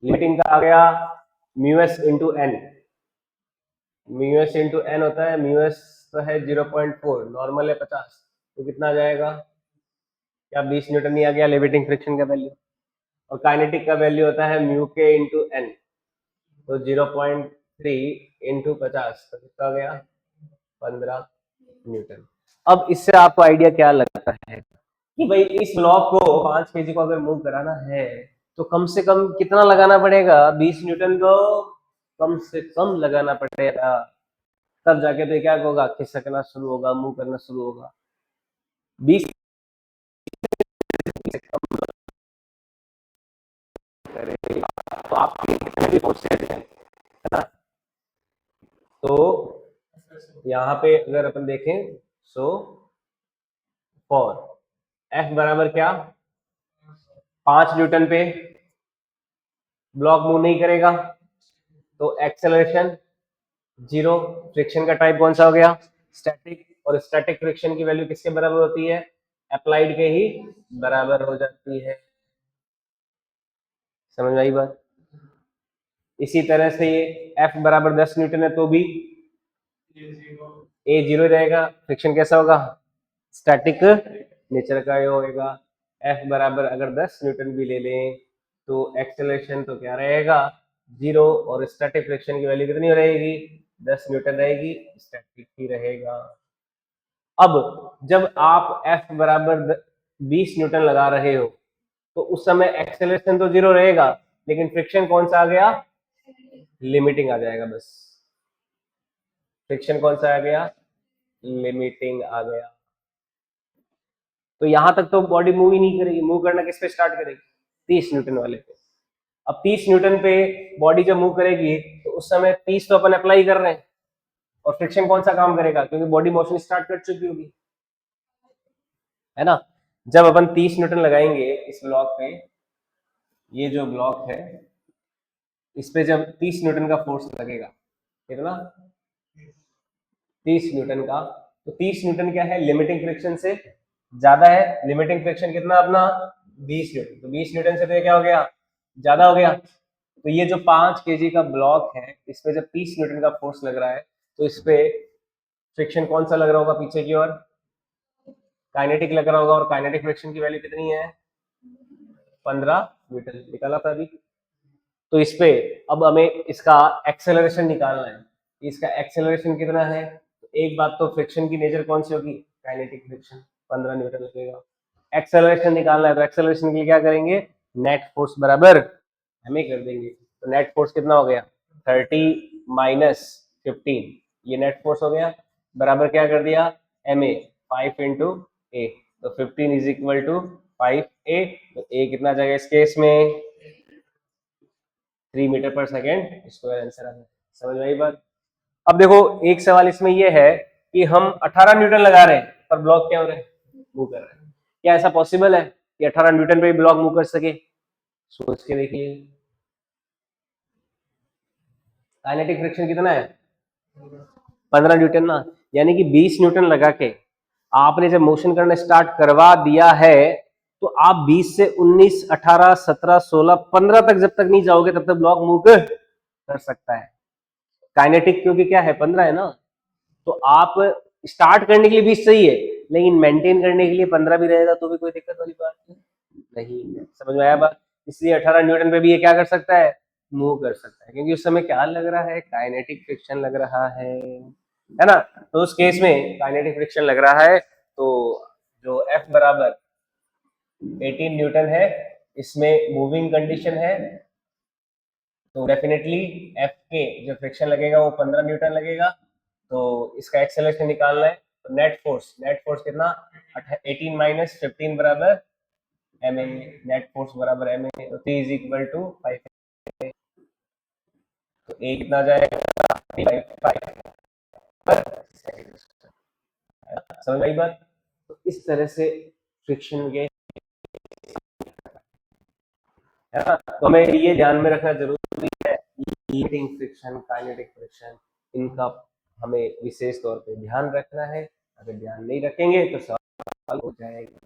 लिमिटिंग का आ गया mu S into N, mu S into N होता है, म्यू एस तो है 0.4, नॉर्मल है 50, तो कितना आ जाएगा, क्या 20 न्यूटन नहीं आ गया लिमिटिंग फ्रिक्शन का वैल्यू। और काइनेटिक का वैल्यू होता है म्यू के इंटू एन, तो 0.3 इंटू 50 तो कितना आ गया 15 न्यूटन। अब इससे आपको आइडिया क्या लगता है कि भाई इस ब्लॉक को 5 केजी को अगर मूव कराना है तो कम से कम कितना लगाना पड़ेगा, 20 न्यूटन को कम से कम लगाना पड़ेगा, तब जाके तो क्या होगा, खिसकना शुरू होगा, मूव करना शुरू होगा। 20 से कम करेगा तो आपके कितने भी फोर्सेस हैं, है ना। तो यहाँ पे अगर अपन देखें, सो फॉर F बराबर क्या, 5 न्यूटन पे ब्लॉक मूव नहीं करेगा, तो एक्सेलरेशन 0, फ्रिक्शन का टाइप कौन सा हो गया, स्टैटिक, और स्टैटिक फ्रिक्शन की वैल्यू किसके बराबर होती है, अप्लाइड के ही बराबर हो जाती है। समझ में आई बात। इसी तरह से ये F बराबर 10 न्यूटन है तो भी ए 0 रहेगा, फ्रिक्शन कैसा होगा, स्टैटिक नेचर का ये होगा। F बराबर अगर 10 न्यूटन भी ले लें तो एक्सेलरेशन तो क्या रहेगा 0, और स्टैटिक फ्रिक्शन की वैल्यू कितनी रहेगी 10 न्यूटन रहेगी, स्टैटिक ही रहेगा। अब जब आप F बराबर 20 न्यूटन लगा रहे हो तो उस समय एक्सेलरेशन तो जीरो रहेगा, लेकिन फ्रिक्शन कौन सा आ गया, लिमिटिंग आ जाएगा। बस फ्रिक्शन कौन सा आ गया, लिमिटिंग आ गया। तो यहां तक तो बॉडी मूव ही नहीं करेगी, मूव करना किस पे स्टार्ट करेगी, 30 न्यूटन वाले पे। अब 30 न्यूटन पे बॉडी जब मूव करेगी तो उस समय 30 तो अपन अप्लाई कर रहे हैं, और फ्रिक्शन कौन सा काम करेगा, क्योंकि बॉडी मोशन स्टार्ट कर चुकी होगी, है ना। जब अपन 30 न्यूटन लगाएंगे इस ब्लॉक पे, ये जो ब्लॉक है इस पे जब 30 न्यूटन का फोर्स लगेगा, कितना, 30 न्यूटन का, तो 30 न्यूटन क्या है, लिमिटिंग फ्रिक्शन से ज्यादा है। लिमिटिंग फ्रिक्शन कितना अपना, 20 न्यूटन। तो 20 न्यूटन से तो क्या हो गया, ज्यादा हो गया। तो ये जो 5 kg का ब्लॉक है इस पे जब 30 न्यूटन का फोर्स लग रहा है तो इस पे फ्रिक्शन कौन सा लग रहा होगा, पीछे की ओर काइनेटिक लग रहा होगा, और काइनेटिक फ्रिक्शन की वैल्यू कितनी है, 15 न्यूटन, निकाला था अभी। तो इस पे अब हमें इसका एक्सेलरेशन निकालना है। इसका एक्सेलरेशन कितना है, तो एक बात तो फ्रिक्शन की नेचर कौन सी होगी, काइनेटिक फ्रिक्शन, 15 न्यूटन लगेगा। एक्सेलरेशन निकालना है तो एक्सेलरेशन के लिए क्या करेंगे, नेट फोर्स बराबर हमें कर देंगे। तो नेट फोर्स कितना हो गया, 30 माइनस 15, ये नेट फोर्स हो गया, बराबर क्या कर दिया, एम ए, 5 इंटू ए। तो 15 इज इक्वल टू 5 ए। तो ए कितना जाएगा इस केस में, 3 मीटर पर सेकेंड स्क्वायर आंसर आ गया। समझ में आई बात। अब देखो एक सवाल इसमें यह है कि हम 18 न्यूटन लगा रहे हैं पर ब्लॉक क्या हो रहा है, मूव कर रहा है। क्या ऐसा पॉसिबल है कि 18 न्यूटन पे ब्लॉक मूव कर सके, सोच के देखिए। काइनेटिक फ्रिक्शन कितना है, 15 न्यूटन ना, यानी कि 20 न्यूटन लगा के आपने जब मोशन करना स्टार्ट करवा दिया है तो आप 20 से 19, 18, 17, 16, 15 तक जब तक नहीं जाओगे तब तक ब्लॉक मूव कर सकता है। काइनेटिक क्योंकि क्या है, 15 है ना। तो आप स्टार्ट करने के लिए 20 सही है, लेकिन मेंटेन करने के लिए 15 भी रहेगा तो भी कोई दिक्कत वाली बात नहीं। समझ में आया बात। इसलिए 18 न्यूटन पे भी ये क्या कर सकता है, मूव कर सकता है, क्योंकि उस समय क्या लग रहा है, काइनेटिक फ्रिक्शन लग रहा है ना। तो उस केस में काइनेटिक फ्रिक्शन लग रहा है तो जो F बराबर 18 न्यूटन है, इसमें मूविंग कंडीशन है, तो डेफिनेटली एफ के जो फ्रिक्शन लगेगा वो 15 न्यूटन लगेगा। तो इसका एक्सेलरेशन निकालना है, तो नेट फोर्स कितना, 18 माइनस 15 बराबर एम ए, नेट फोर्स बराबर एम ए, तो टी इज इक्वल टू 5। तो ए कितना जाएगा, 5 समझ आई बात। तो इस तरह से फ्रिक्शन के, है ना। तो हमें ये ध्यान में रखना जरूरी है, लीडिंग फ्रिक्शन, काइनेटिक फ्रिक्शन, इनका हमें विशेष तौर पे ध्यान रखना है। अगर ध्यान नहीं रखेंगे तो सवाल हो जाएगा।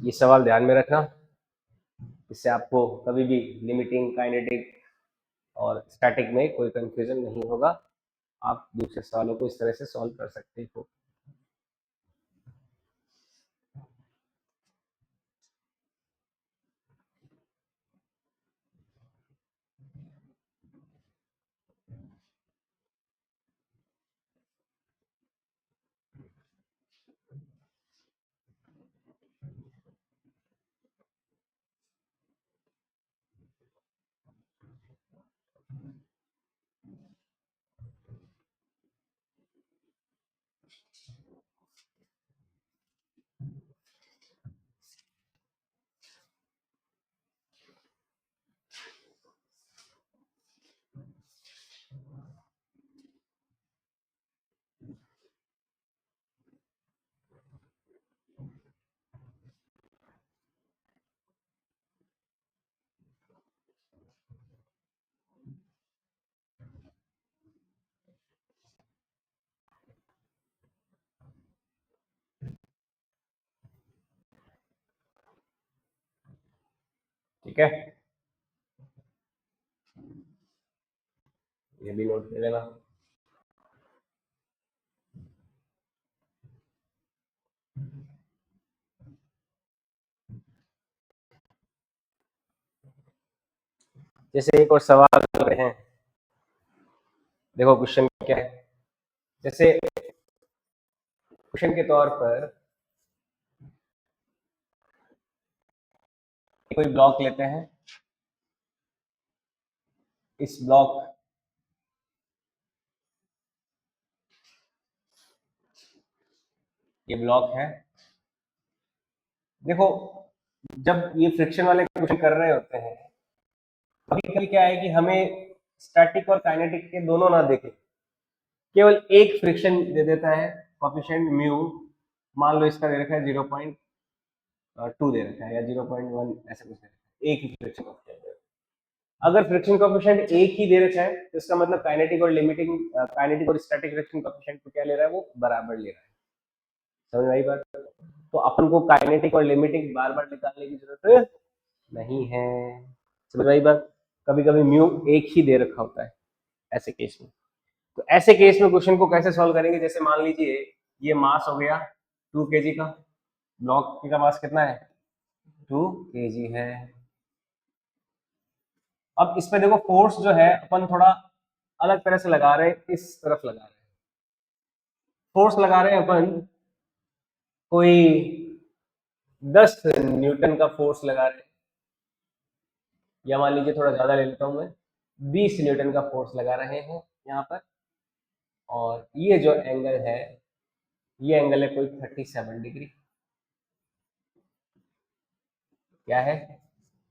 ये सवाल ध्यान में रखना, इससे आपको कभी भी लिमिटिंग, काइनेटिक और स्टैटिक में कोई कंफ्यूजन नहीं होगा। आप दूसरे सवालों को इस तरह से सॉल्व कर सकते हो। है, ये भी नोट कर लेना। जैसे एक और सवाल कर रहे हैं, देखो क्वेश्चन क्या है। जैसे क्वेश्चन के तौर पर कोई ब्लॉक लेते हैं, इस ब्लॉक ये ब्लॉक है। देखो जब ये फ्रिक्शन वाले क्वेश्चन कर रहे होते हैं, कभी कभी क्या है कि हमें स्टैटिक और काइनेटिक के दोनों ना देखें, केवल एक फ्रिक्शन दे देता है, कोफिशिएंट म्यू, मान लो इसका दे रखा है 0.2 दे रखा है या 0.1 ऐसे कुछ दे रखा है, एक ही फ्रिक्शन कोफिशिएंट। अगर फ्रिक्शन कोफिशिएंट एक ही दे रखा है तो इसका मतलब काइनेटिक और लिमिटिंग, काइनेटिक और स्टैटिक फ्रिक्शन कोफिशिएंट को क्या ले रहा है, वो बराबर ले रहा है। समझ में आई बात? तो अपन को काइनेटिक और लिमिटिंग बार बार निकालने की जरूरत नहीं है। समझ में आई बात? कभी कभी म्यू एक ही दे रखा होता है ऐसे केस में। तो ऐसे केस में क्वेश्चन को कैसे सॉल्व करेंगे, जैसे मान लीजिए ये मास हो गया 2 kg का, ब्लॉक का मास कितना है, 2 kg है। अब इसमें देखो फोर्स जो है अपन थोड़ा अलग तरह से लगा रहे हैं, इस तरफ लगा रहे हैं। फोर्स लगा रहे हैं अपन कोई 10 न्यूटन का फोर्स लगा रहे हैं, या मान लीजिए थोड़ा ज्यादा ले लेता हूं मैं, 20 न्यूटन का फोर्स लगा रहे हैं यहाँ पर। और ये जो एंगल है, ये एंगल है कोई 37 डिग्री। क्या है,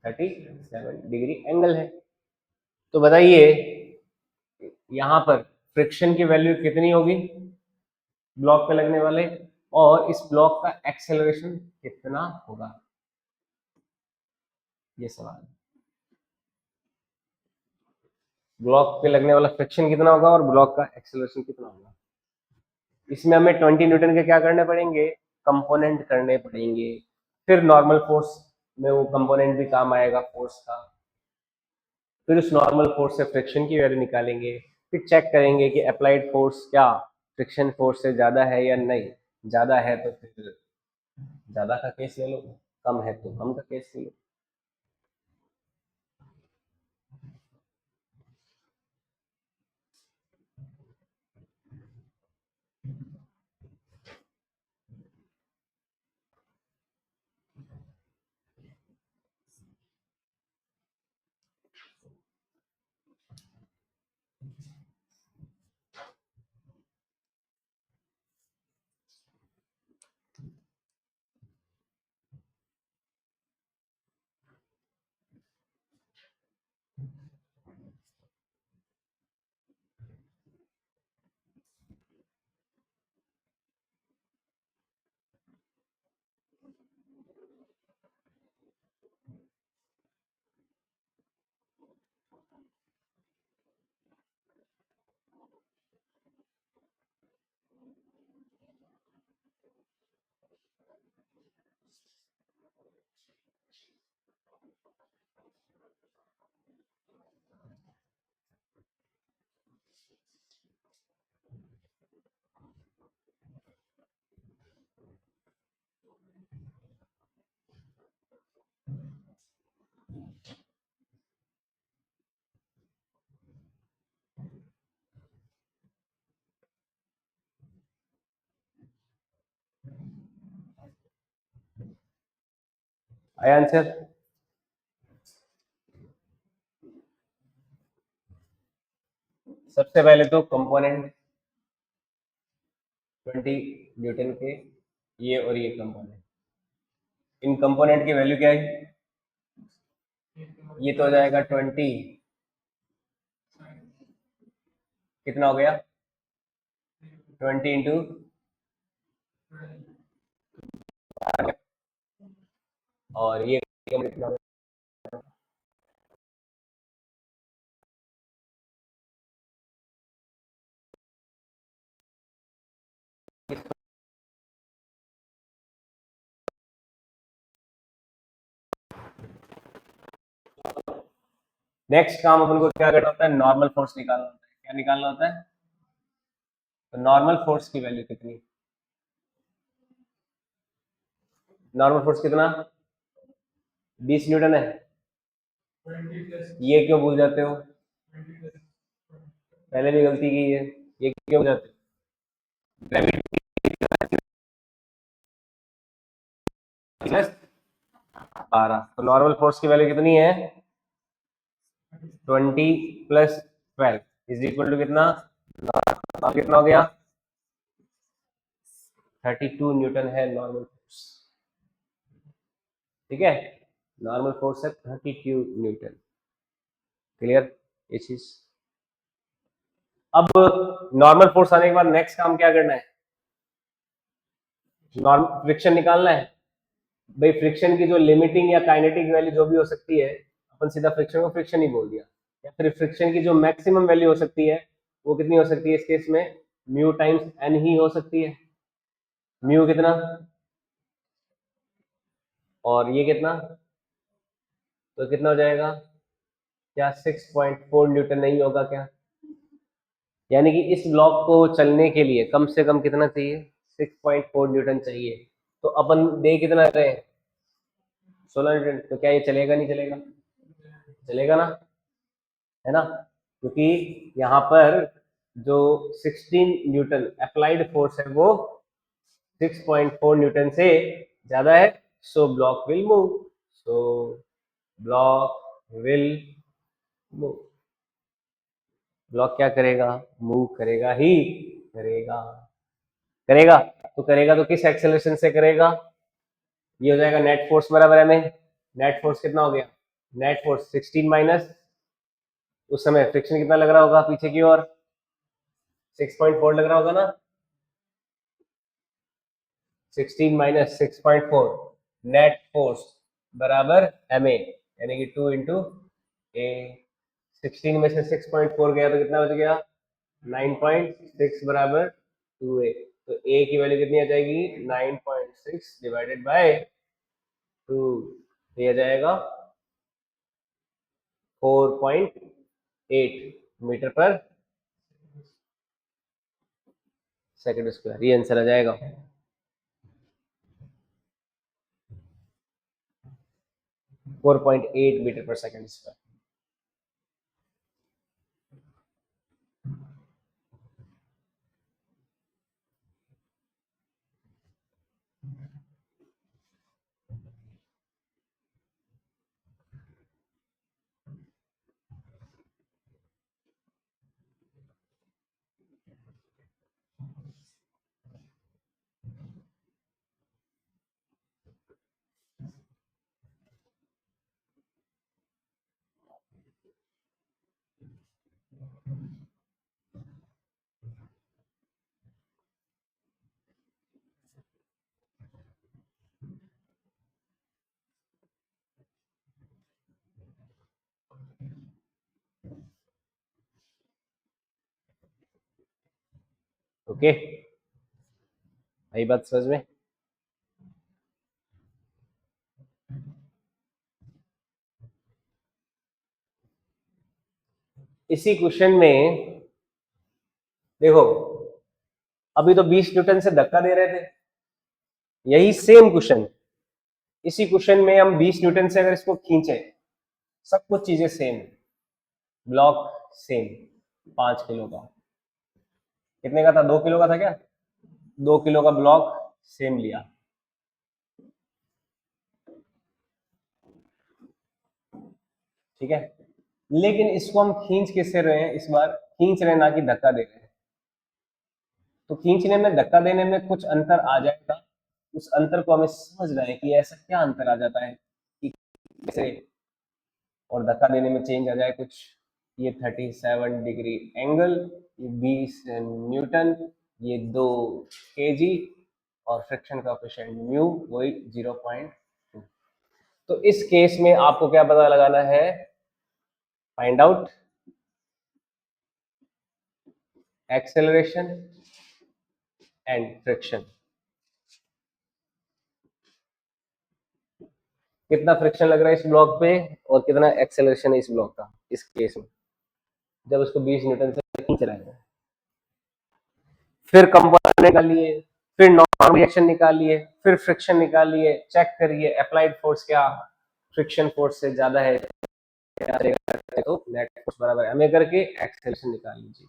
37 डिग्री एंगल है। तो बताइए यहाँ पर फ्रिक्शन की वैल्यू कितनी होगी ब्लॉक पे लगने वाले, और इस ब्लॉक का एक्सेलरेशन कितना होगा, ये सवाल। ब्लॉक पे लगने वाला फ्रिक्शन कितना होगा और ब्लॉक का एक्सेलरेशन कितना होगा। इसमें हमें 20 न्यूटन के क्या करने पड़ेंगे, कंपोनेंट करने पड़ेंगे। फिर नॉर्मल फोर्स में वो कंपोनेंट भी काम आएगा फोर्स का। फिर उस नॉर्मल फोर्स से फ्रिक्शन की वैल्यू निकालेंगे। फिर चेक करेंगे कि अप्लाइड फोर्स क्या फ्रिक्शन फोर्स से ज्यादा है या नहीं। ज्यादा है तो फिर ज्यादा का केस ले लो, कम है तो कम का केस ले लो। आया आंसर? सबसे पहले तो कंपोनेंट 20 न्यूटन के, ये और ये कंपोनेंट, इन कंपोनेंट की वैल्यू क्या है, ये तो हो जाएगा 20, कितना हो गया 20 इंटू, और ये कितना नेक्स्ट काम अपन को क्या करना होता है, नॉर्मल फोर्स निकालना होता है। क्या निकालना होता है? तो नॉर्मल फोर्स की वैल्यू कितनी, नॉर्मल फोर्स कितना, 20 न्यूटन है। ये क्यों भूल जाते हो, पहले भी गलती की है, ये क्यों भूल जाते हो? ग्रेविटी प्लस 12, तो नॉर्मल फोर्स की वैल्यू कितनी है, 20 प्लस 12 इज इक्वल टू कितना, कितना हो गया, 32 न्यूटन है नॉर्मल फोर्स। ठीक है, नॉर्मल फोर्स है 32 न्यूटन। क्लियर ये चीज? अब नॉर्मल फोर्स आने के बाद नेक्स्ट काम क्या करना है, नॉर्मल फ्रिक्शन निकालना है। भाई फ्रिक्शन की जो लिमिटिंग या काइनेटिक वैल्यू जो भी हो सकती है, अपन सीधा फ्रिक्शन को फ्रिक्शन ही बोल दिया। या फिर फ्रिक्शन की जो मैक्सिमम वैल्यू हो सकती है वो कितनी हो सकती है इस केस में, म्यू टाइम्स एन ही हो सकती है। म्यू कितना, और ये कितना, तो कितना हो जाएगा, क्या 6.4 न्यूटन नहीं होगा क्या? यानी कि इस ब्लॉक को चलने के लिए कम से कम कितना चाहिए, 6.4 न्यूटन चाहिए। तो अपन दे कितना रहे हैं, 16 न्यूटन। तो क्या ये चलेगा नहीं चलेगा, चलेगा ना, है ना, क्योंकि यहाँ पर जो 16 न्यूटन अप्लाइड फोर्स है वो 6.4 न्यूटन से ज्यादा है। So block will move, so block will move, block क्या करेगा, मूव करेगा ही करेगा। करेगा तो करेगा तो किस एक्सेलरेशन से करेगा, ये हो जाएगा नेट फोर्स बराबर है में, नेट फोर्स कितना हो गया, नेट फोर्स 16 माइनस, उस समय फ्रिक्शन कितना लग रहा होगा पीछे की ओर, 6.4 लग रहा होगा ना, 16 माइनस 6.4, नेट फोर्स बराबर एम ए, यानी कि 2 इंटू ए। 16 में से 6.4 गया तो कितना बच गया, 9.6 बराबर 2a। तो a की वैल्यू कितनी आ जाएगी, 9.6 डिवाइडेड बाय 2, तो ये आ जाएगा 4.8 मीटर पर सेकंड स्क्वायर, ये आंसर आ जाएगा। फोर पॉइंट एट मीटर पर सेकंड स्क्वायर। ओके, आई बात समझ में? इसी क्वेश्चन में देखो, अभी तो 20 न्यूटन से धक्का दे रहे थे, यही सेम क्वेश्चन, इसी क्वेश्चन में हम 20 न्यूटन से अगर इसको खींचे, सब कुछ चीजें सेम, ब्लॉक सेम, 5 किलो का, कितने का था, 2 किलो का था क्या, 2 किलो का ब्लॉक सेम लिया। ठीक है, लेकिन इसको हम खींच किससे रहे हैं, इस बार खींच रहे हैं ना कि धक्का दे रहे हैं। तो खींचने में धक्का देने में कुछ अंतर आ जाएगा, उस अंतर को हमें समझना है कि ऐसा क्या अंतर आ जाता है कि कैसे, और धक्का देने में चेंज आ जाए कुछ। ये 37 डिग्री एंगल, ये 20 न्यूटन, ये 2 केजी, और फ्रिक्शन कोएफिशिएंट म्यू वही 0.2। तो इस केस में आपको क्या पता लगाना है, find out acceleration and friction. कितना फ्रिक्शन लग रहा है इस ब्लॉक पे और कितना एक्सेलरेशन है इस ब्लॉक का, इस केस में, जब उसको 20 न्यूटन से खींच रहे हैं। फिर कंपोनेंट निकालिए, फिर नॉन रिएक्शन निकालिए, फिर फ्रिक्शन निकालिए, चेक करिए अप्लाइड फोर्स क्या फ्रिक्शन फोर्स से ज्यादा है, तो नेट फोर्स बराबर है हमें करके एक्सेलरेशन निकाल लीजिए।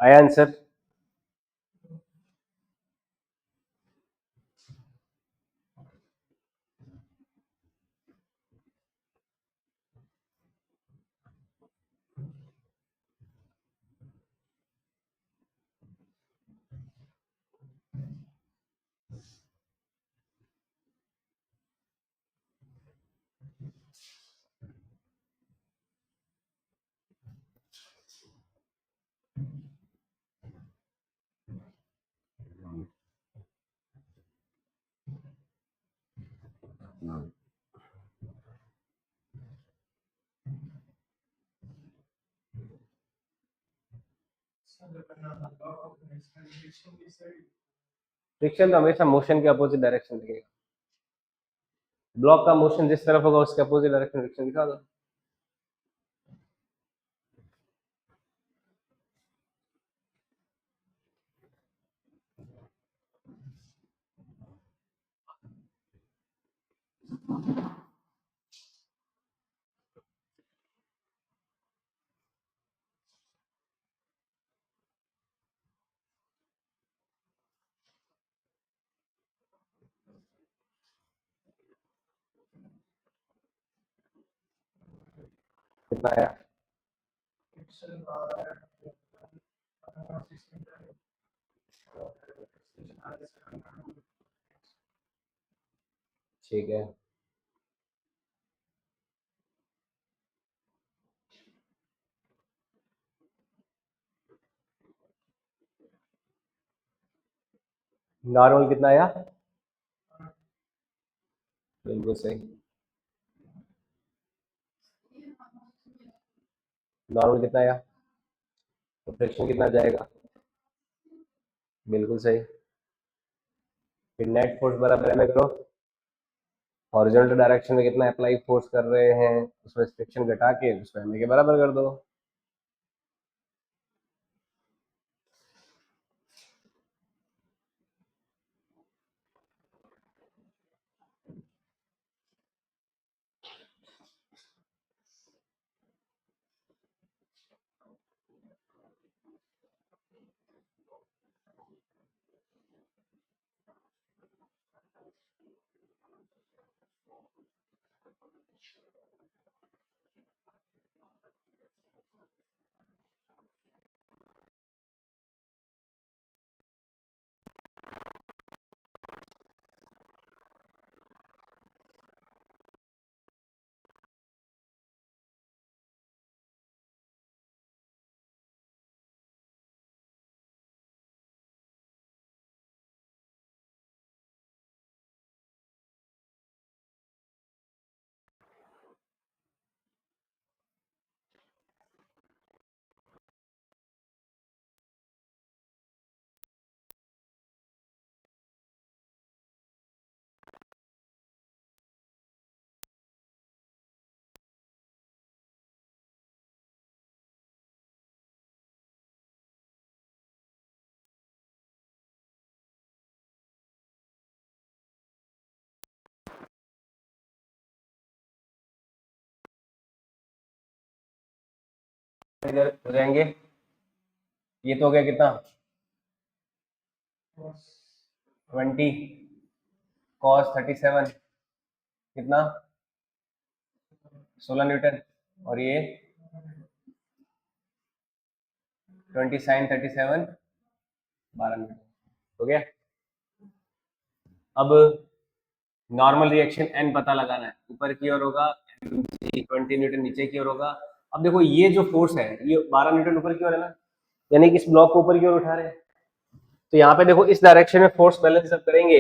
आया आंसर? फ्रिक्शन तो हमेशा मोशन के अपोजिट डायरेक्शन दिखेगा। ब्लॉक का मोशन जिस तरफ होगा उसके अपोजिट डायरेक्शन फ्रिक्शन दिखा दो। कितना आया? ठीक है, नॉर्मल कितना आया? बिल्कुल सही। नॉर्मल कितना आया? तो फ्रिक्शन कितना जाएगा? बिल्कुल सही। फिर नेट फोर्स बराबर है, करो हॉरिजॉन्टल डायरेक्शन में कितना अप्लाई फोर्स कर रहे हैं उसमें फ्रिक्शन घटा के उसको एम के बराबर कर दो। इधर हो जाएंगे, ये तो हो गया कितना 20 cos 37 कितना 16 न्यूटन, और ये 20 sin 37 12 न्यूटन हो गया। अब नॉर्मल रिएक्शन एन पता लगाना है, ऊपर की ओर होगा 20 न्यूटन, नीचे की ओर होगा। अब देखो ये जो फोर्स है ये 12 न्यूटन ऊपर की ओर है ना, यानी कि इस ब्लॉक को ऊपर की ओर उठा रहे हैं। तो यहाँ पे देखो इस डायरेक्शन में फोर्स बैलेंस जब करेंगे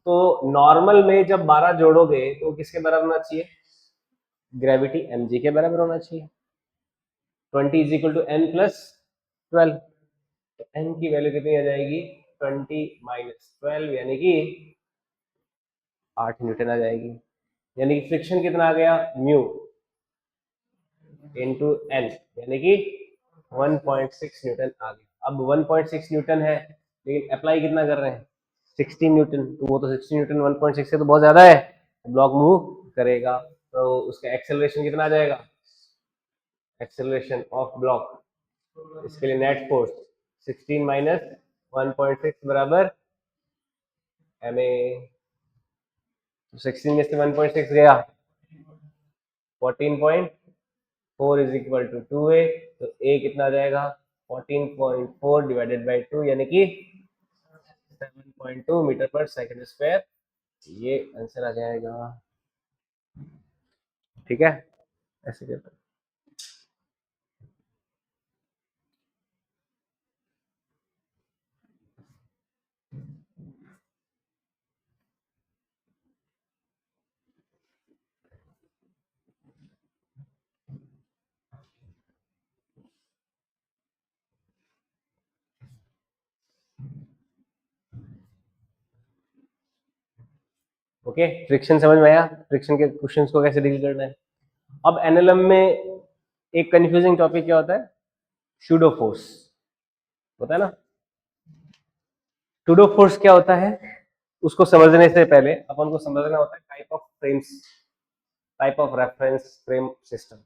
तो नॉर्मल में जब 12 जोड़ोगे तो किसके बराबर होना चाहिए, ग्रेविटी mg के बराबर होना चाहिए। 20 is equal to n plus 12, तो n की वैल्यू कितनी आ जाएगी 20 माइनस 12 यानी कि 8 न्यूटन आ जाएगी। यानी कि फ्रिक्शन कितना आ गया म्यू इंटू एन, यानी कि 1.6 न्यूटन आ गया। अब 1.6 न्यूटन है लेकिन अप्लाई कितना कर रहे हैं 16 न्यूटन, तो वो तो 16 न्यूटन 1.6 से तो बहुत ज्यादा है, ब्लॉक मूव करेगा तो उसका एक्सेलरेशन कितना आ जाएगा, एक्सेलरेशन ऑफ ब्लॉक, इसके लिए नेट फोर्स 16 माइनस 1.6 बराबर एम ए, 16 में से 1.6 गया 14.4 इज इक्वल टू 2a, तो a कितना आ जाएगा 14.4 डिवाइडेड बाई 2 यानी कि 7.2 मीटर पर सेकंड स्क्वायर, ये आंसर आ जाएगा। ठीक है, ऐसे करते हैं। ओके, फ्रिक्शन समझ में आया, फ्रिक्शन के क्वेश्चंस को कैसे डील करना है। अब एनएलएम में एक कंफ्यूजिंग टॉपिक क्या होता है, सूडो फोर्स होता है ना। सूडो फोर्स क्या होता है, उसको समझने से पहले अपन को समझना होता है type of frames, type of reference frame system है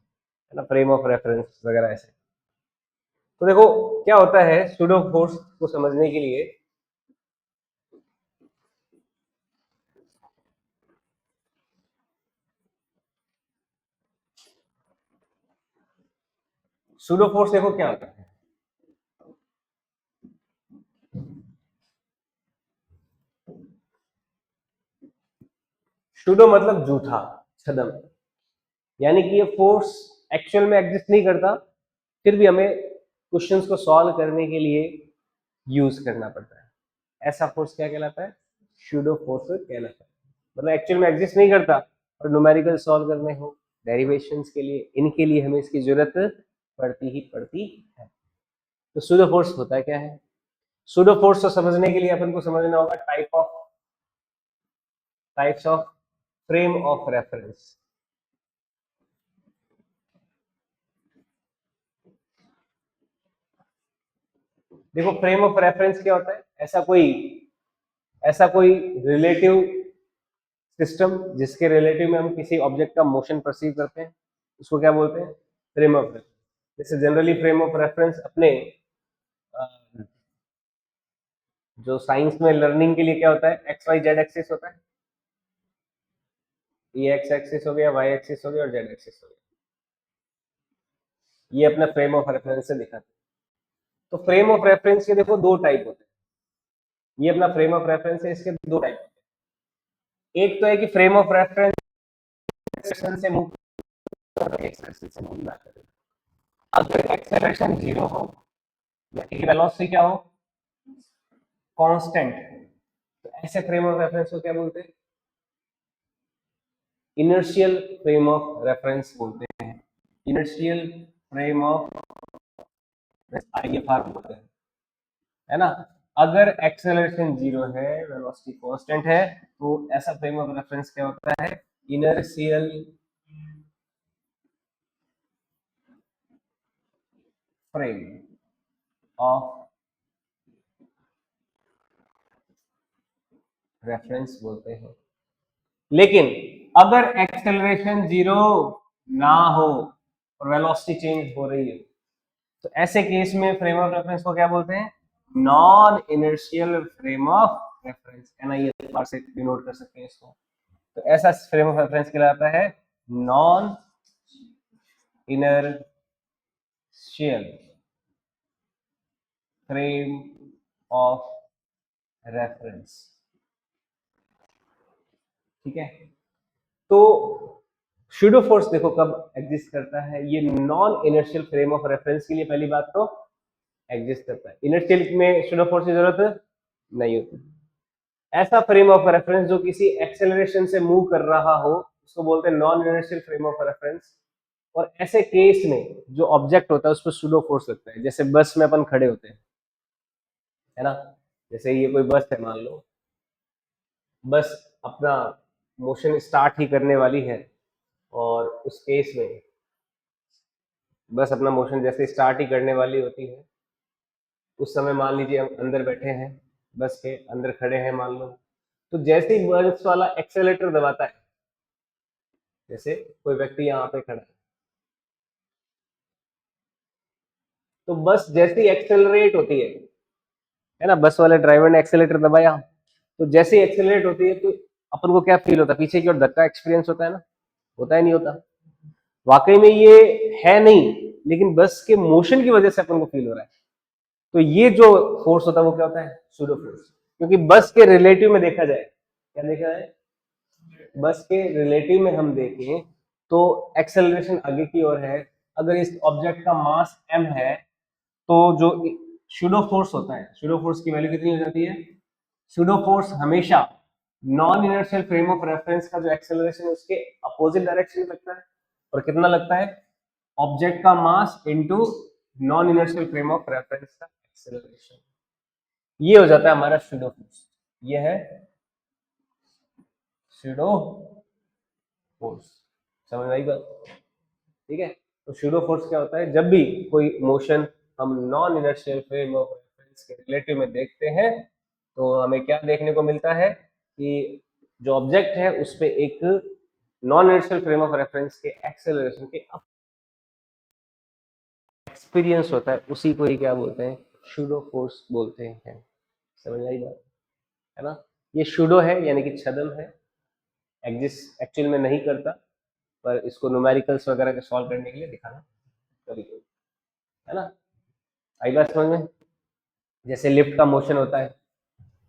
ना, फ्रेम ऑफ रेफरेंस वगैरह ऐसे। तो देखो क्या होता है सूडो फोर्स को समझने के लिए, सूडो फोर्स देखो क्या होता है, सूडो मतलब झूठा, छदम, यानी कि ये फोर्स एक्चुअल में एग्जिस्ट नहीं करता, फिर भी हमें क्वेश्चंस को सॉल्व करने के लिए यूज करना पड़ता है। ऐसा फोर्स क्या कहलाता है, सूडो फोर्स कहलाता है। मतलब एक्चुअल में एग्जिस्ट नहीं करता और न्यूमेरिकल सॉल्व करने हो, डेरिवेशंस के लिए, इनके लिए हमें इसकी जरूरत पड़ती ही पड़ती है। तो सूडो फोर्स होता है क्या है, सूडो फोर्स को समझने के लिए अपन को समझना होगा types of frame of reference. देखो फ्रेम ऑफ रेफरेंस क्या होता है, ऐसा कोई रिलेटिव सिस्टम जिसके रिलेटिव में हम किसी ऑब्जेक्ट का मोशन परसीव करते हैं, उसको क्या बोलते हैं, फ्रेम ऑफ रेफरेंस। जैसे जनरली फ्रेम ऑफ रेफरेंस अपने अ, जो साइंस में लर्निंग के लिए क्या होता है, एक्स वाई जेड एक्सिस होता है, ये एक्स एक्सिस हो गया, वाई एक्सिस हो गया और जेड एक्सिस हो गया, ये अपना फ्रेम ऑफ रेफरेंस से दिखाते हैं। तो फ्रेम ऑफ रेफरेंस के देखो दो टाइप होते हैं, ये अपना फ्रेम ऑफ रेफरेंस है, इसके दो टाइप होते हैं। एक तो है कि फ्रेम ऑफ रेफरेंस से मूव अगर एक्सेलरेशन जीरो हो यानी कि वेलोसिटी क्या हो, कांस्टेंट, तो ऐसे फ्रेम ऑफ रेफरेंस को क्या बोलते हैं, इनर्शियल फ्रेम ऑफ रेफरेंस बोलते हैं। इनर्शियल फ्रेम ऑफ आईएफआर बोलते हैं, है ना। अगर एक्सेलरेशन जीरो है, वेलोसिटी कांस्टेंट है, तो ऐसा फ्रेम ऑफ रेफरेंस क्या होता है, इनर्शियल फ्रेम ऑफ रेफरेंस बोलते हैं। लेकिन अगर एक्सेलरेशन जीरो ना हो और वेलोसिटी चेंज हो रही है, तो ऐसे केस में फ्रेम ऑफ रेफरेंस को क्या बोलते हैं? Non inertial frame of reference. NIS बार से डिनोट कर सकते हैं इसको। तो ऐसा फ्रेम ऑफ रेफरेंस कहलाता है non inertial frame of reference. ठीक है, तो शूडो फोर्स देखो कब एग्जिस्ट करता है? ये non inertial frame of reference के लिए पहली बात तो एग्जिस्ट करता है। इनर्शियल में शूडो फोर्स की जरूरत नहीं होती। ऐसा फ्रेम ऑफ रेफरेंस जो किसी एक्सेलरेशन से मूव कर रहा हो उसको बोलते हैं non inertial frame of reference. और ऐसे केस में जो ऑब्जेक्ट होता है उस पर सूडो फोर्स लगता है। जैसे बस में अपन खड़े होते हैं, है ना, जैसे ये कोई बस है मान लो, बस अपना मोशन स्टार्ट ही करने वाली है, और उस केस में बस अपना मोशन जैसे स्टार्ट ही करने वाली होती है, उस समय मान लीजिए हम अंदर बैठे हैं, बस के अंदर खड़े हैं मान लो, तो जैसे ही बस वाला एक्सेलेरेटर दबाता है, जैसे कोई व्यक्ति यहाँ पे खड़ा है, तो बस जैसे ही एक्सेलरेट होती है ना, बस वाले ड्राइवर ने एक्सेलेरेटर दबाया, तो जैसे ही एक्सेलरेट होती है तो अपन को क्या फील होता है? पीछे की ओर धक्का एक्सपीरियंस होता है ना, होता है नहीं होता? वाकई में ये है नहीं, लेकिन बस के मोशन की वजह से अपन को फील हो रहा है। तो ये जो फोर्स होता है वो क्या होता है? Pseudo force. क्योंकि बस के रिलेटिव में देखा जाए, क्या देखा जाए, बस के रिलेटिव में हम देखें तो एक्सेलरेशन आगे की ओर है। अगर इस ऑब्जेक्ट का मास m है तो जो सूडो फोर्स होता है, सूडो फोर्स की वैल्यू कितनी हो जाती है? सूडो फोर्स हमेशा non inertial frame of reference का जो एक्सेलरेशन है उसके अपोजिट डायरेक्शन में लगता है। और कितना लगता है? ऑब्जेक्ट का mass into non inertial frame of reference का एक्सेलरेशन। ये हो जाता है हमारा सूडो फोर्स। ये है सूडो फोर्स। समझ में आई बात? ठीक है, तो सूडो फोर्स क्या होता है? जब भी कोई मोशन हम non inertial frame of reference के रिलेटिव में देखते हैं तो हमें क्या देखने को मिलता है कि जो ऑब्जेक्ट है उस पे एक non inertial frame of reference के एक्सेलरेशन के एक्सपीरियंस होता है, उसी को ही क्या बोलते हैं? सूडो फोर्स बोलते हैं। समझ आई बात, है ना? ये सूडो है यानी कि छद्म है, एग्जिस्ट एक्चुअल में नहीं करता, पर इसको न्यूमेरिकल्स वगैरह के सॉल्व करने के लिए दिखाना कभी कभी, है ना? आई बात समझ में? जैसे लिफ्ट का मोशन होता है,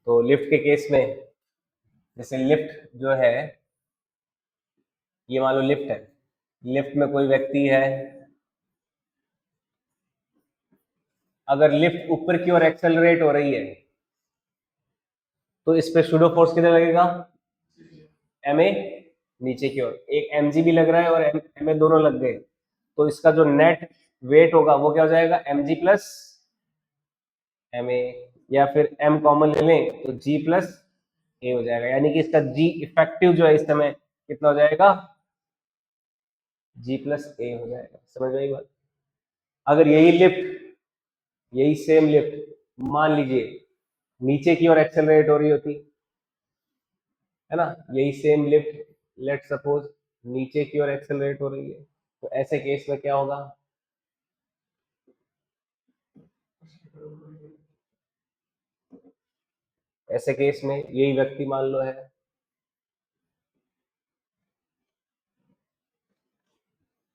तो लिफ्ट के केस में जैसे लिफ्ट जो है, ये मान लो लिफ्ट है, लिफ्ट में कोई व्यक्ति है, अगर लिफ्ट ऊपर की ओर एक्सेलरेट हो रही है तो इस पे सूडो फोर्स कितना लगेगा? ma। नीचे की ओर एक mg भी लग रहा है और ma दोनों लग गए, तो इसका जो नेट वेट होगा वो क्या हो जाएगा? mg प्लस ma, या फिर m कॉमन ले लें तो g प्लस a हो जाएगा। यानी कि इसका g इफेक्टिव जो है इस समय कितना हो जाएगा? g प्लस a हो जाएगा। समझ में आई बात? अगर यही लिफ्ट, यही सेम लिफ्ट मान लीजिए नीचे की ओर एक्सेलरेट हो रही होती, है ना, यही सेम लिफ्ट लेट सपोज नीचे की ओर एक्सेलरेट हो रही है, तो ऐसे केस में क्या होगा? ऐसे केस में यही व्यक्ति मान लो है,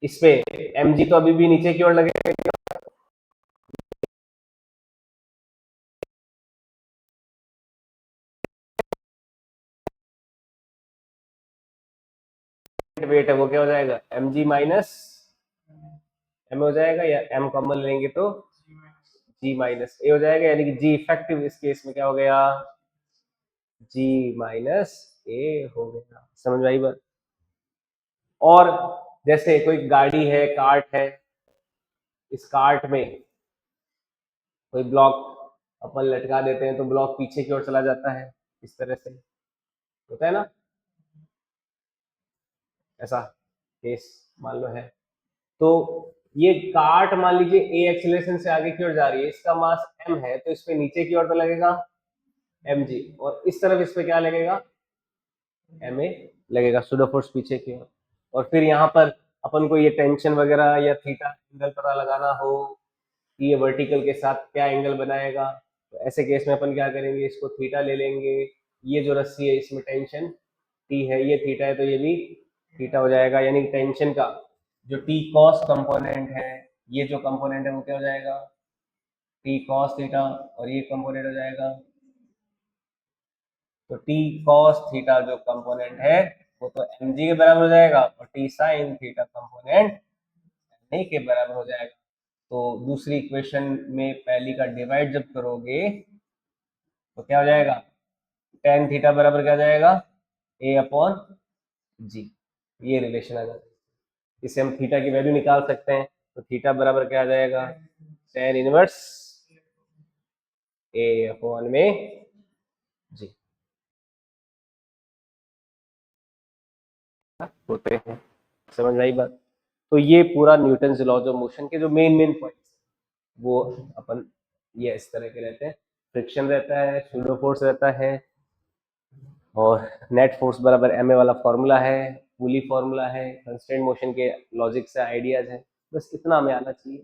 इस पे mg तो अभी भी नीचे की ओर लगे, वेट है वो क्या हो जाएगा? mg माइनस m हो जाएगा, या m कॉमन लेंगे तो g माइनस a हो जाएगा। यानी कि g इफेक्टिव इस केस में क्या हो गया? g माइनस a हो गया। समझ में आई बात? और जैसे कोई गाड़ी है, कार्ट है, इस कार्ट में कोई ब्लॉक अपन लटका देते हैं तो ब्लॉक पीछे की ओर चला जाता है, इस तरह से होता है ना, ऐसा केस मान लो है। तो ये कार्ट मान लीजिए a एक्सीलरेशन से आगे की ओर जा रही है, इसका मास m है, तो इस पे नीचे की ओर तो लगेगा mg, और इस तरफ इस पे क्या लगेगा? ma लगेगा, सूडो फोर्स पीछे की ओर। और फिर यहाँ पर अपन को ये टेंशन वगैरह या थीटा एंगल पता लगाना हो ये वर्टिकल के साथ क्या एंगल बनाएगा। तो ऐसे केस में अपन क्या करेंगे, इसको थीटा ले लेंगे। ये जो रस्सी है इसमें टेंशन टी है, ये थीटा है, तो ये भी थीटा हो जाएगा। यानी टेंशन का जो टी कॉस कंपोनेंट है, ये जो कंपोनेंट है वो क्या हो जाएगा, टी कॉस थीटा, और ये कंपोनेंट हो जाएगा, तो टी कॉस थीटा जो कंपोनेंट है वो तो एम जी के बराबर हो जाएगा, और T sine theta component N A के बराबर हो जाएगा। तो दूसरी इक्वेशन में पहली का डिवाइड जब करोगे तो क्या हो जाएगा, टेन थीटा बराबर क्या हो जाएगा, ए अपॉन जी। ये रिलेशन आ जाता है, इससे हम थीटा की वैल्यू निकाल सकते हैं। तो थीटा बराबर क्या आ जाएगा, टेन इनवर्स ए अपॉन में जी होते हैं। समझ में आई बात। तो ये पूरा न्यूटन लॉज ऑफ मोशन के जो मेन मेन पॉइंट्स वो अपन ये इस तरह के रहते हैं। फ्रिक्शन रहता है, सूडो फोर्स रहता है, और नेट फोर्स बराबर एम ए वाला फॉर्मूला है, पुली फॉर्मूला है, कंस्टेंट मोशन के लॉजिक से आइडियाज है। बस इतना हमें आना चाहिए।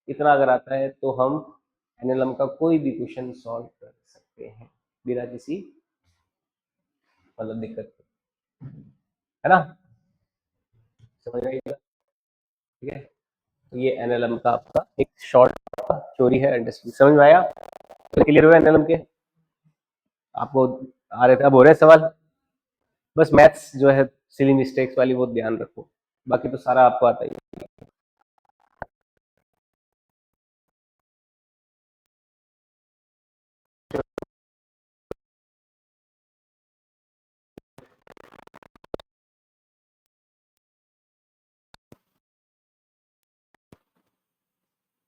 इतना अगर आता है तो हम एनएलएम का कोई भी क्वेश्चन सॉल्व कर सकते हैं बिना किसी मतलब दिक्कत के, है ना। समझ में आएगा, ठीक है। तो ये एनएलएम का आपका एक शॉर्ट थ्योरी है, अंडरस्टैंड, समझ में आया, क्लियर हुआ एनएलएम के आपको आ रहे थे, अब हो रहे सवाल। बस मैथ्स जो है सिली मिस्टेक्स वाली वो ध्यान रखो, बाकी तो सारा आपको आता ही है।